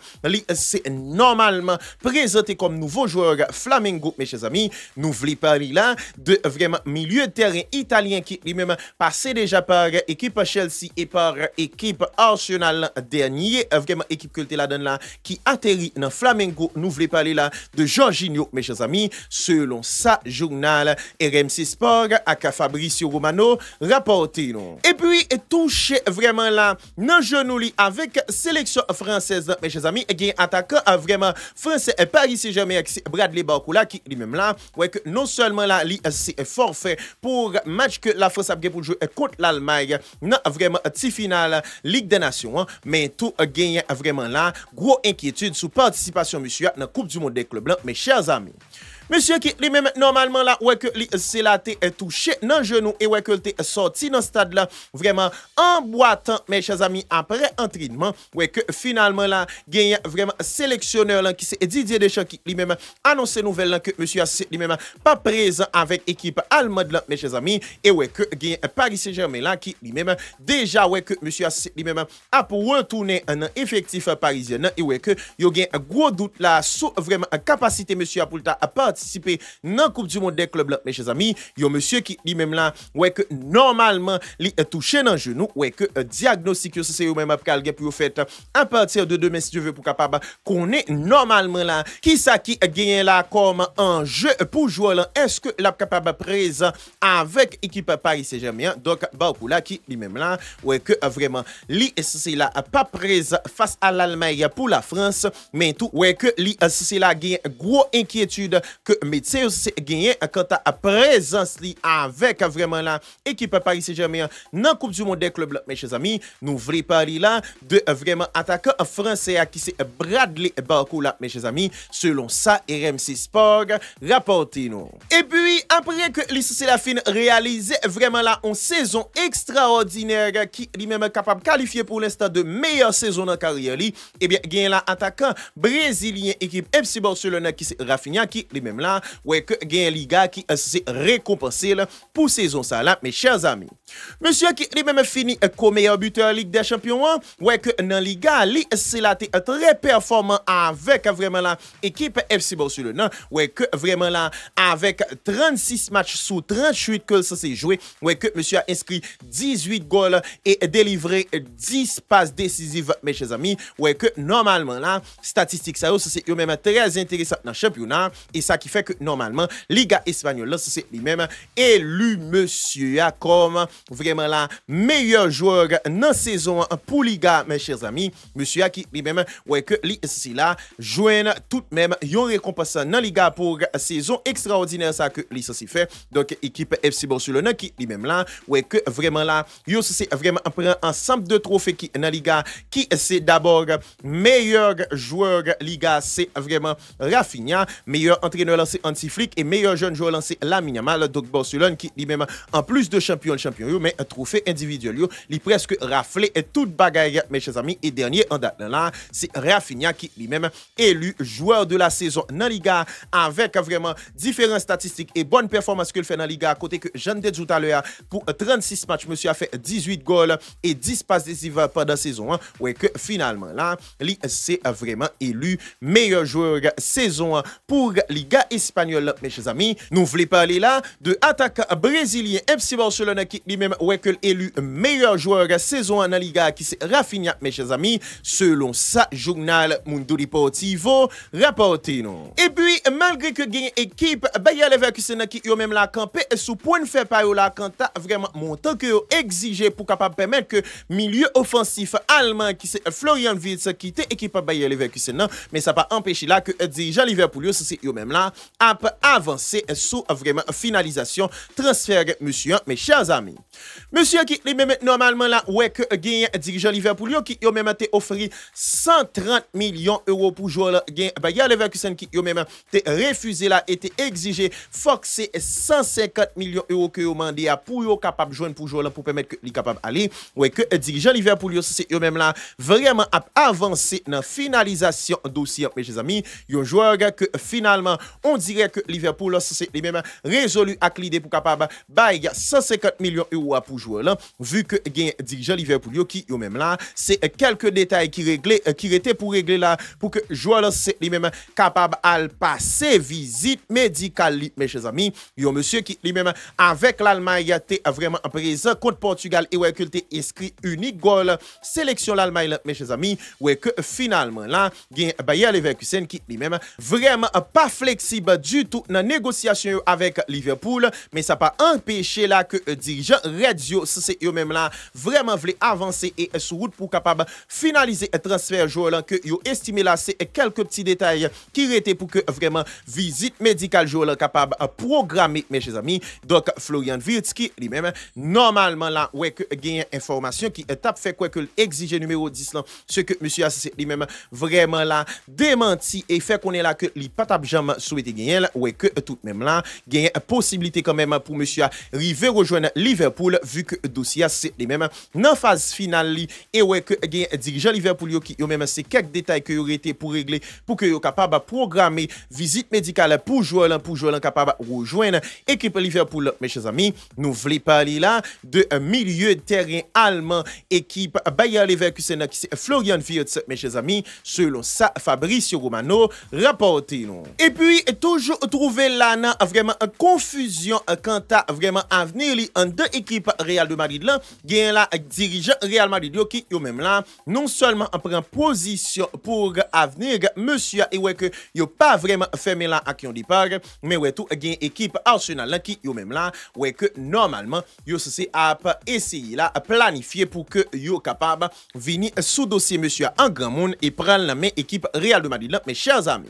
c'est normalement présenté comme nouveau joueur Flamengo mes chers amis nous voulons parler là de vraiment milieu de terrain italien qui lui-même passé déjà par équipe Chelsea et par équipe Arsenal dernier vraiment équipe que la donne là qui atterrit dans Flamengo nous voulons parler là de Jorginho mes chers amis selon ça journal RMC Sport à Fabrizio Romano rapporté non. Et puis touché vraiment là dans genou avec sélection française mes chers amis et attaquant vraiment français Paris Saint-Germain Bradley Barcola qui lui-même là ouais que non seulement là c'est forfait pour match que la France a gagné pour jouer contre l'Allemagne dans vraiment petit finale Ligue des Nations mais tout gagné vraiment là gros inquiétude sous participation monsieur dans Coupe du monde des clubs mes chers amis. Monsieur qui lui-même normalement là ouais que c'est là t'es touché dans genou et ouais que t'es sorti dans stade là vraiment en boitant mes chers amis après entraînement ouais que finalement là gagne vraiment sélectionneur là qui c'est Didier Deschamps qui lui-même annoncé nouvelle là que monsieur lui-même pas présent avec équipe allemande là mes chers amis et ouais que gagne Paris Saint-Germain là qui lui-même déjà ouais que monsieur lui-même a pour retourner un effectif parisien et ouais que yo gagne un gros doute là sur vraiment capacité monsieur Apulta à participer dans Coupe du Monde des clubs là mes chers amis yo monsieur qui lui-même là ouais que normalement li touché dans genou ouais que diagnostic c'est yo même pral gen pour fait à partir de demain si Dieu veut pour capable connaître normalement là qui ça qui gagne là comme enjeu pour jouer là est-ce que la capable présent avec équipe Paris Saint-Germain donc beaucoup là qui lui-même là ouais que vraiment li c'est là pas présent face à l'Allemagne pour la France mais tout ouais que li c'est là gagne gros inquiétude que médecin c'est gagné quant à présence li avec vraiment là équipe Paris Saint-Germain dans Coupe du Monde des clubs là mes chers amis nous voulons parler là de vraiment attaquant français qui c'est Bradley Barcola mes chers amis selon ça RMC Sport rapporté nous et puis après que c'est la fin réalisé vraiment là une saison extraordinaire qui lui-même capable de qualifier pour l'instant de meilleure saison dans carrière li et bien gagne là attaquant brésilien équipe FC Barcelone qui c'est Rafinha qui lui-même là ouais que gagne Liga qui c'est récompensé pour saison ça là mes chers amis monsieur qui lui-même fini comme meilleur buteur Ligue des Champions ouais que dans Liga li c'est là très performant avec vraiment là équipe FC Barcelone ouais que vraiment là avec 36 matchs sous 38 que ça s'est joué ouais que monsieur a inscrit 18 goals et délivré 10 passes décisives mes chers amis ouais que normalement là statistique ça c'est même très intéressant dans le championnat et ça qui fait que normalement Liga espagnole là c'est lui-même élu monsieur comme vraiment là meilleur joueur dans saison pour Liga mes chers amis monsieur qui lui-même ouais que li c'est là joindre tout même yon récompense dans Liga pour saison extraordinaire ça que li ça fait donc équipe FC Barcelone qui lui-même là ouais que vraiment là yo c'est vraiment prend ensemble de trophées qui dans Liga qui c'est d'abord meilleur joueur Liga c'est vraiment Rafinha meilleur entraîneur là c'est Hansi Flick et meilleur jeune joueur là c'est Lamine Yamal donc Barcelone qui lui-même en plus de champion mais un trophée individuel yo li presque raflé et toute bagaille mes chers amis et dernier en date là c'est Rafinha qui lui-même élu joueur de la saison dans Liga avec vraiment différentes statistiques et bonnes performances qu'il fait dans Liga à côté que Jean de tout à l'heure pour 36 matchs monsieur a fait 18 goals et 10 passes décisives pendant la saison ouais que finalement là lui c'est vraiment élu meilleur joueur saison pour Liga espagnole mes chers amis nous voulons parler là de attaquant brésilien FC Barcelone qui lui-même ouais que élu meilleur joueur saison dans Liga qui c'est Rafinha mes chers amis selon ça journal Mundo Deportivo rapporté non et puis malgré que gagne équipe Bayer Leverkusen qui yo même la campé sous point de faire par là quand vraiment montant que exigé pour capable permettre que milieu offensif allemand qui c'est Florian Wirtz quitter équipe Bayer Leverkusen mais ça pas empêché là que dirigeant Liverpool c'est yo même là a avancé sous vraiment finalisation transfert monsieur mes chers amis monsieur qui lui-même normalement là ouais que gagne dirigeant Liverpool qui yo même été offert 130 millions euros pour jouer gagne Bayer Leverkusen qui yo même été refusé là était exigé faut que c'est 150 millions euros que yo mandé pour yo capable joindre pour jouer là pour permettre que li capable aller ouais que dirigeant Liverpool c'est yo même là vraiment avancé dans finalisation dossier mes chers amis yo joueur que finalement on dirait que Liverpool c'est lui même résolu avec l'idée pour capable bail 150 millions euros pour jouer là vu que gagne dirigeant Liverpool qui yo même là c'est quelques détails qui réglé qui étaient pour régler là pour que joueur là c'est lui-même capable à passer visite médicale mes chers amis yo monsieur qui lui-même avec l'Allemagne était vraiment présent contre Portugal et ouais que était inscrit unique goal sélection l'Allemagne mes chers amis ouais que finalement là gagne Bayer Leverkusen qui lui-même vraiment pas flexible du tout dans négociation avec Liverpool mais ça pas empêché là que dirigeant radio c'est eux même là vraiment voulait avancer et sur route pour capable finaliser un transfert joueur là que yo estimé là c'est quelques petits détails qui étaient pour que vraiment visite médicale joueur capable programmer mes chers amis donc Florian Wirtz qui lui-même normalement là ouais que gagne information qui étape fait quoi que exige numéro 10 là ce que monsieur lui-même vraiment là démenti et fait qu'on est là que li pas jamais souhaité souhaité gagner, ouais que tout de même là, gagne possibilité quand même pour monsieur arriver rejoindre Liverpool vu que dossier c'est les mêmes dans phase finale et ouais que gagne dirigeant Liverpool qui yo même c'est quelques détails que aurait été pour régler pour que yo capable programmer visite médicale pour joueur capable rejoindre équipe Liverpool. Mes chers amis, nous voulons parler là de un milieu de terrain allemand équipe Bayer Leverkusen qui c'est Florian Wirtz. Mes chers amis, selon ça Fabrizio Romano rapporté nous. Et puis toujours trouver là vraiment confusion quant à vraiment avenir en deux équipes Real de Madrid là, gagne là dirigeant Real Madrid qui yo même là non seulement prend position pour avenir monsieur et ouais que yo pas vraiment fermé là à qui on départ mais ouais tout gagne équipe Arsenal là qui yo même là ouais que normalement yo c'est à essayer là planifier pour que yo capable venir sous dossier monsieur en grand monde et prendre la main équipe Real de Madrid là mes chers amis.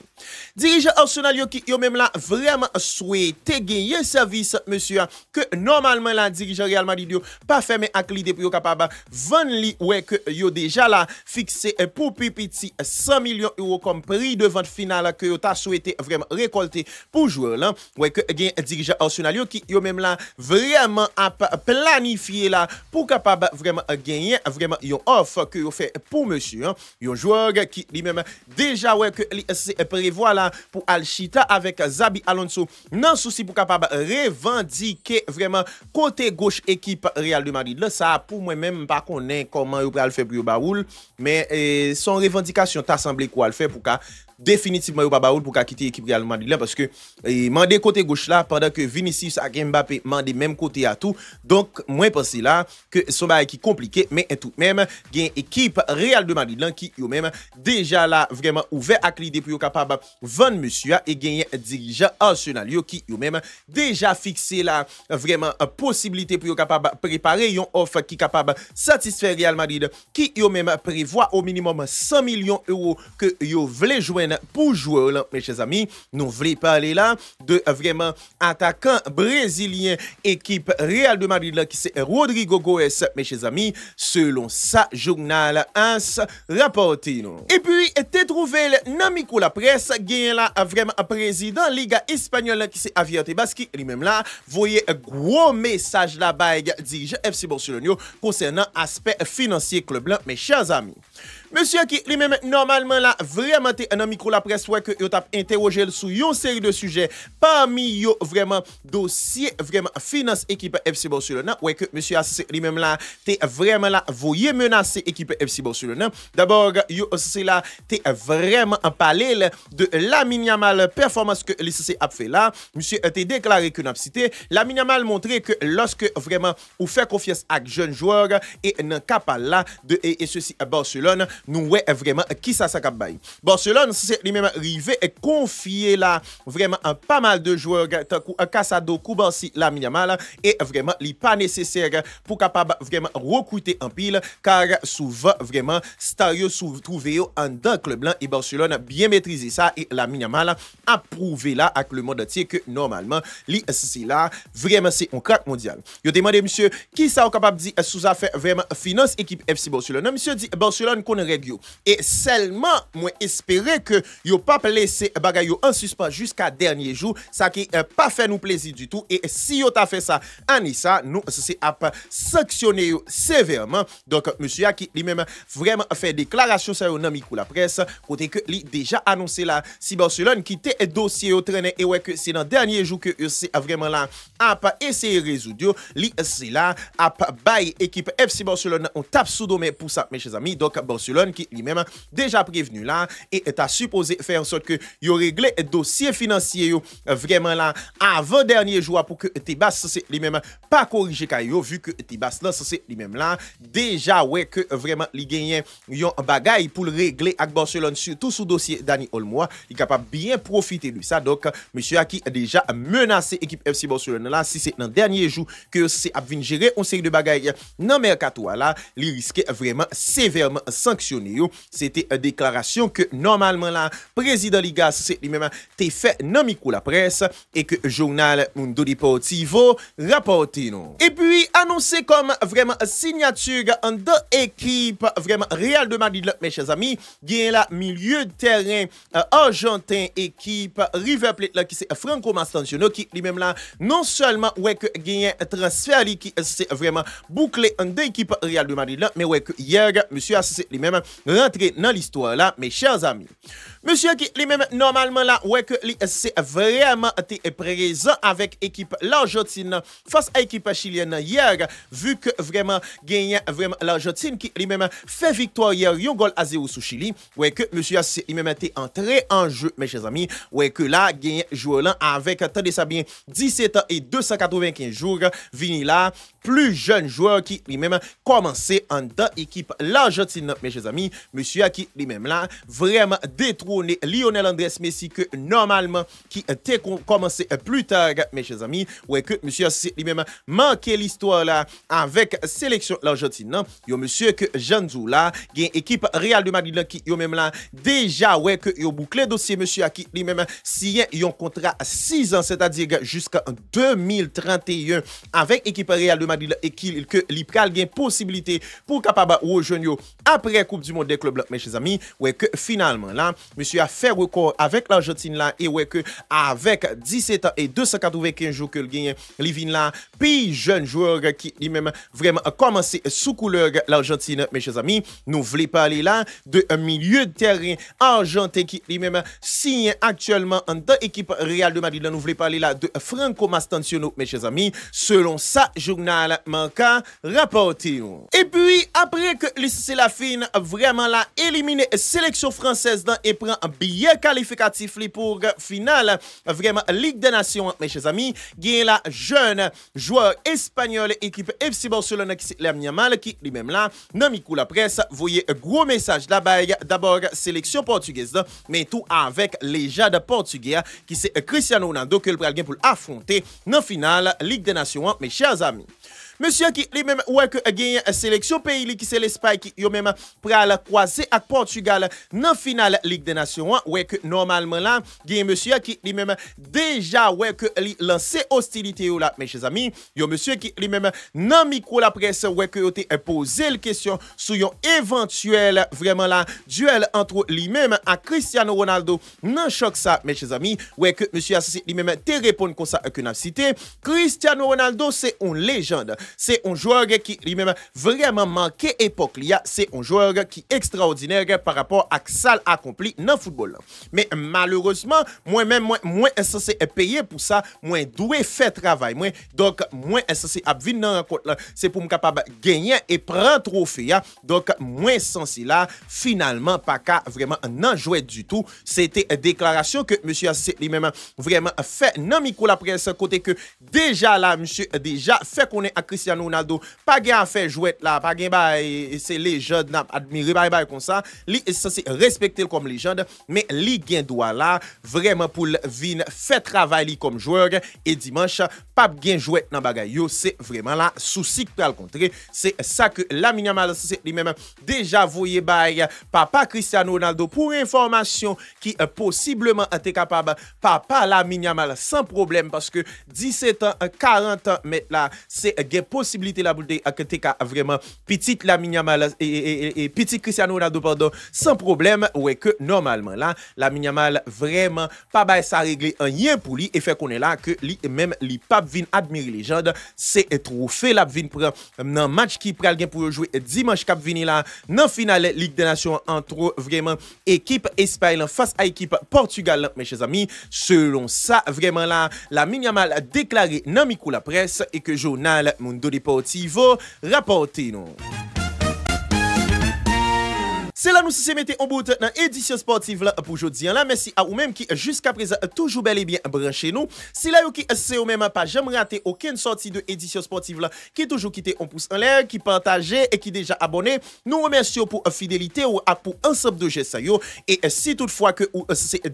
Dirigeant Arsenal yo qui yo même là vraiment souhaité gagner service monsieur que normalement la dirigeant Real Madrid yo pas fermé à l'idée pour yo capable vendre li ouais que yo déjà là fixé pour petit 100 millions d'euros comme prix de vente finale que yo t'a souhaité vraiment récolter pour jouer là ouais que gain dirigeant Arsenal yo qui yo même là vraiment a planifié là pour capable vraiment gagner vraiment yon offre que yo fait pour monsieur yon joueur qui lui même déjà ouais que prévoit là pour Al-Chita avec Zabi Alonso non souci pour capable revendiquer vraiment côté gauche équipe Real de Madrid là ça pour moi même pas connaît comment yo pral faire pour yo baoul mais son revendication t'a semblé quoi le faire pour ka définitivement yo pas baoul pour quitter l'équipe Real Madrid là parce que mandé côté gauche là pendant que Vinicius et Mbappé mandé même côté à tout donc moi pense là que son bail qui compliqué mais tout même gain équipe Real de Madrid là qui yo même déjà là vraiment ouvert à l'idée pour yo capable vendre monsieur et gagner dirigeant Arsenal yo qui yo même déjà fixé là vraiment possibilité pour yo capable préparer une offre qui capable satisfaire Real Madrid qui yo même prévoit au minimum 100 millions d'euros que yo voulait joindre pour jouer là mes chers amis. Nous voulons parler là de vraiment attaquant brésilien équipe Real de Madrid là qui c'est Rodrigo Goes mes chers amis selon ça journal AS rapporté nous. Et puis t'es trouvé dans micro la presse gagne là vraiment président Liga espagnole qui c'est Javier Tebas qui lui-même là voyez un gros message là bas dirigeant FC Barcelone concernant aspect financier club là mes chers amis. Monsieur qui lui-même normalement là vraiment t'es un micro la presse ouais que yo t'a interrogé sur une série de sujets parmi yo vraiment dossier vraiment finance équipe FC Barcelone ouais que monsieur lui-même là t'es vraiment là voyez menacer équipe FC Barcelone. D'abord yo c'est là t'es vraiment en parler de Lamine Yamal performance que l'ICC a fait là monsieur t'es déclaré que n'a cité Lamine Yamal montré que lorsque vraiment ou fait confiance à jeunes joueurs et nan capable là de et ceci à Barcelone nous ouais vraiment qui ça cap bail Barcelone c'est lui même arrivé et confié là vraiment pas mal de joueurs Casado Koubarsi Lamine Yamal et vraiment li pas nécessaire pour capable vraiment recruter en pile car souvent vraiment Stario trouvé en dans club blanc et Barcelone bien maîtrisé ça et Lamine Yamal a prouvé là avec le monde entier que normalement li c'est là vraiment c'est un crack mondial. Yo demandé monsieur qui ça capable dire sous affaire vraiment finance équipe FC Barcelone. Monsieur dit Barcelone connaît règle et seulement moi espérer que yo pas laisser bagay yo en suspens jusqu'à dernier jour ça qui pas fait nous plaisir du tout et si yo t'a fait ça Anissa nous c'est à sanctionner sévèrement donc monsieur a qui lui-même vraiment fait déclaration sur dans micro la presse côté que lui déjà annoncé là si Barcelone quitter dossier au traîner et ouais que c'est dans dernier jour que c'est vraiment là a pas essayer résoudre lui c'est là a bail équipe FC Barcelone on tape sous domaine pour ça mes chers amis donc Barcelone qui lui-même déjà prévenu là et est supposé faire en sorte que yo réglé dossier financier vraiment là avant dernier jour pour que Tebas c'est lui-même pas corriger kayo vu que Tebas là c'est lui-même là déjà ouais que vraiment li gagné yon bagay pour le régler avec Barcelone surtout sous dossier Dani Olmo il capable bien profiter de ça donc monsieur a qui déjà menacé équipe FC Barcelone là si c'est dans dernier jour que c'est a venir gérer on série de bagay dans mercato là li risquait vraiment sévèrement sanctionné c'était une déclaration que normalement là président Liga c'est lui-même t'es fait dans micro la presse et que journal Mundo Deportivo rapporte rapporté nous. Et puis, annoncé comme vraiment signature en deux équipes, vraiment Real de Madrid, mes chers amis, gagne la milieu de terrain argentin équipe River Plate là, qui c'est Franco Mastantuono qui lui-même là, non seulement ouais que gagne un transfert qui c'est vraiment bouclé en deux équipes Real de Madrid là, mais ouais que hier, monsieur a lui-même rentré dans l'histoire là, mes chers amis. Monsieur qui lui-même normalement là, ouais que c'est vraiment été présent avec équipe l'Argentine face à équipe chilienne hier, vu que vraiment gagne vraiment l'Argentine qui lui-même fait victoire hier, un goal à 0 sous Chili, ouais que monsieur a lui-même été entré en jeu, mes chers amis, ouais que là gagne joueur là avec, attendez ça bien, 17 ans et 295 jours, vini là, plus jeune joueur qui lui-même commencé en dans équipe l'Argentine, mes chers amis, monsieur a qui lui-même là vraiment détrôné Lionel Andrés Messi que normalement qui était commencé plus tard, mes chers amis, ouais que monsieur a lui-même manqué l'histoire là avec sélection l'Argentine, yo monsieur que Jean Zoula, gagne équipe Real de Madrid qui yo même là déjà ouais que yo bouclé dossier monsieur a qui lui-même signé un contrat 6 ans, c'est-à-dire jusqu'en 2031 avec équipe Real de Madrid et que l'Ipral gagne possibilité pour capable rejoindre après Coupe du Monde des clubs, mes chers amis, ouais que finalement là, monsieur a fait record avec l'Argentine là et ouais que avec 17 ans et 295 jours que le gagne, Livin là, puis jeune joueur qui lui-même vraiment a commencé sous couleur l'Argentine, mes chers amis, nous voulons parler là de un milieu de terrain argentin qui lui-même signe actuellement en deux équipes Real de Madrid. Nous voulons parler là de Franco Mastantuono, mes chers amis, selon ça journal manquant rapporté. Et puis après que c'est la fin vraiment là éliminé sélection française dans et prend un billet qualificatif pour finale vraiment Ligue des Nations, mes chers amis, gagne la jeune joueur espagnol équipe FC Barcelone qui c'est Lamine Yamal qui lui-même là dans micro la presse voyez un gros message là-bas d'abord sélection portugaise mais tout avec légende portugais qui c'est Cristiano Ronaldo que le pral pour affronter dans finale Ligue des Nations, mes chers amis. Monsieur qui lui-même ouais que gagne sélection pays qui c'est l'Espagne qui yo même pral croiser avec Portugal dans finale Ligue des Nations, ouais que normalement là gagne monsieur qui lui-même déjà ouais que lancé hostilité là, mes chers amis, yo monsieur qui lui-même dans micro la presse ouais que yo te posé la question sur un éventuel vraiment là duel entre lui-même et Cristiano Ronaldo non choc ça, mes chers amis, ouais que monsieur lui-même te répond comme ça que n'a cité Cristiano Ronaldo c'est une légende. C'est un joueur qui lui-même vraiment manqué époque. C'est un joueur qui est extraordinaire par rapport à ça accompli dans le football. Mais malheureusement, moi-même, moi censé payer pour ça, moi doué faire travail. Donc, moi censé venir dans la rencontre. C'est pour me capable gagner et prendre trophée. Donc, moi censé là, finalement, pas qu'à vraiment non jouer du tout. C'était une déclaration que monsieur lui-même vraiment fait dans micro la presse côté que déjà là, monsieur déjà fait qu'on est à Cristiano Ronaldo pas gain à faire jouer là pas gain c'est légende n'a admirer bye comme ça li c'est respecter comme légende mais li gain droit là vraiment pour venir faire travail comme joueur et dimanche pas gain jouer dans bagay yo c'est vraiment là souci que le contrer c'est ça que Lamine Yamal c'est lui-même déjà voyé by papa Cristiano Ronaldo pour information qui possiblement était capable papa Lamine Yamal sans problème parce que 17 ans 40 ans mais là c'est possibilité la boule que t'es vraiment petite Lamine Yamal et petit Cristiano Ronaldo pardon sans problème ouais que normalement là Lamine Yamal vraiment pas bail ça régler rien pour lui et fait qu'on est là que lui même li pas vinn admirer légende c'est trophée la vinn prend dans match qui pral gain pour jouer dimanche cap vini là dans finale Ligue des Nations entre vraiment équipe Espagne face à équipe Portugal, mes chers amis. Selon ça vraiment là Lamine Yamal a déclaré dans micro la presse et que journal Mundo Deportivo rapporté non. C'est là nous si mettez en bout dans édition sportive là pour aujourd'hui là. Merci à vous même qui jusqu'à présent toujours bel et bien branché nous. Si là qui c'est au même pas jamais raté aucune sortie de édition sportive là qui toujours quitté on pouce en l'air, qui partagé et qui déjà abonné. Nous remercions pour fidélité ou pour ensemble de gestes yo et si toutefois que vous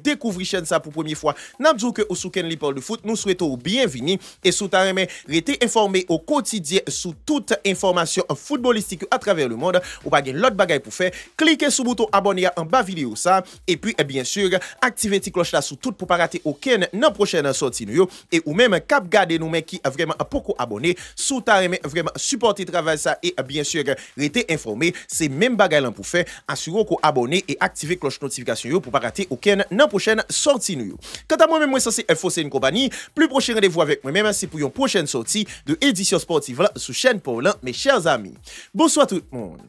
découvrir chaîne ça pour première fois, n'a dit que au souken li parle de foot, nous souhaitons bienvenue et sous ta remet rester informé au quotidien sous toute information footballistique à travers le monde ou pas l'autre bagaille pour faire. Cliquez cliquez sur le bouton abonner en bas vidéo ça et puis bien sûr activez la cloche là sous tout pour pas rater aucun dans prochaine sortie nous et ou même cap garder nous mais qui vraiment beaucoup abonné sous ta vraiment supporter travail ça et bien sûr rester informé c'est même bagaille là pour faire assurer qu'on abonner et activer cloche notification pour pas rater aucun dans prochaine sortie nous. Quant à moi même moi ça c'est FOC une compagnie plus prochain rendez-vous avec moi même c'est pour une prochaine sortie de édition sportive là sur chaîne Paul mes chers amis. Bonsoir tout le monde.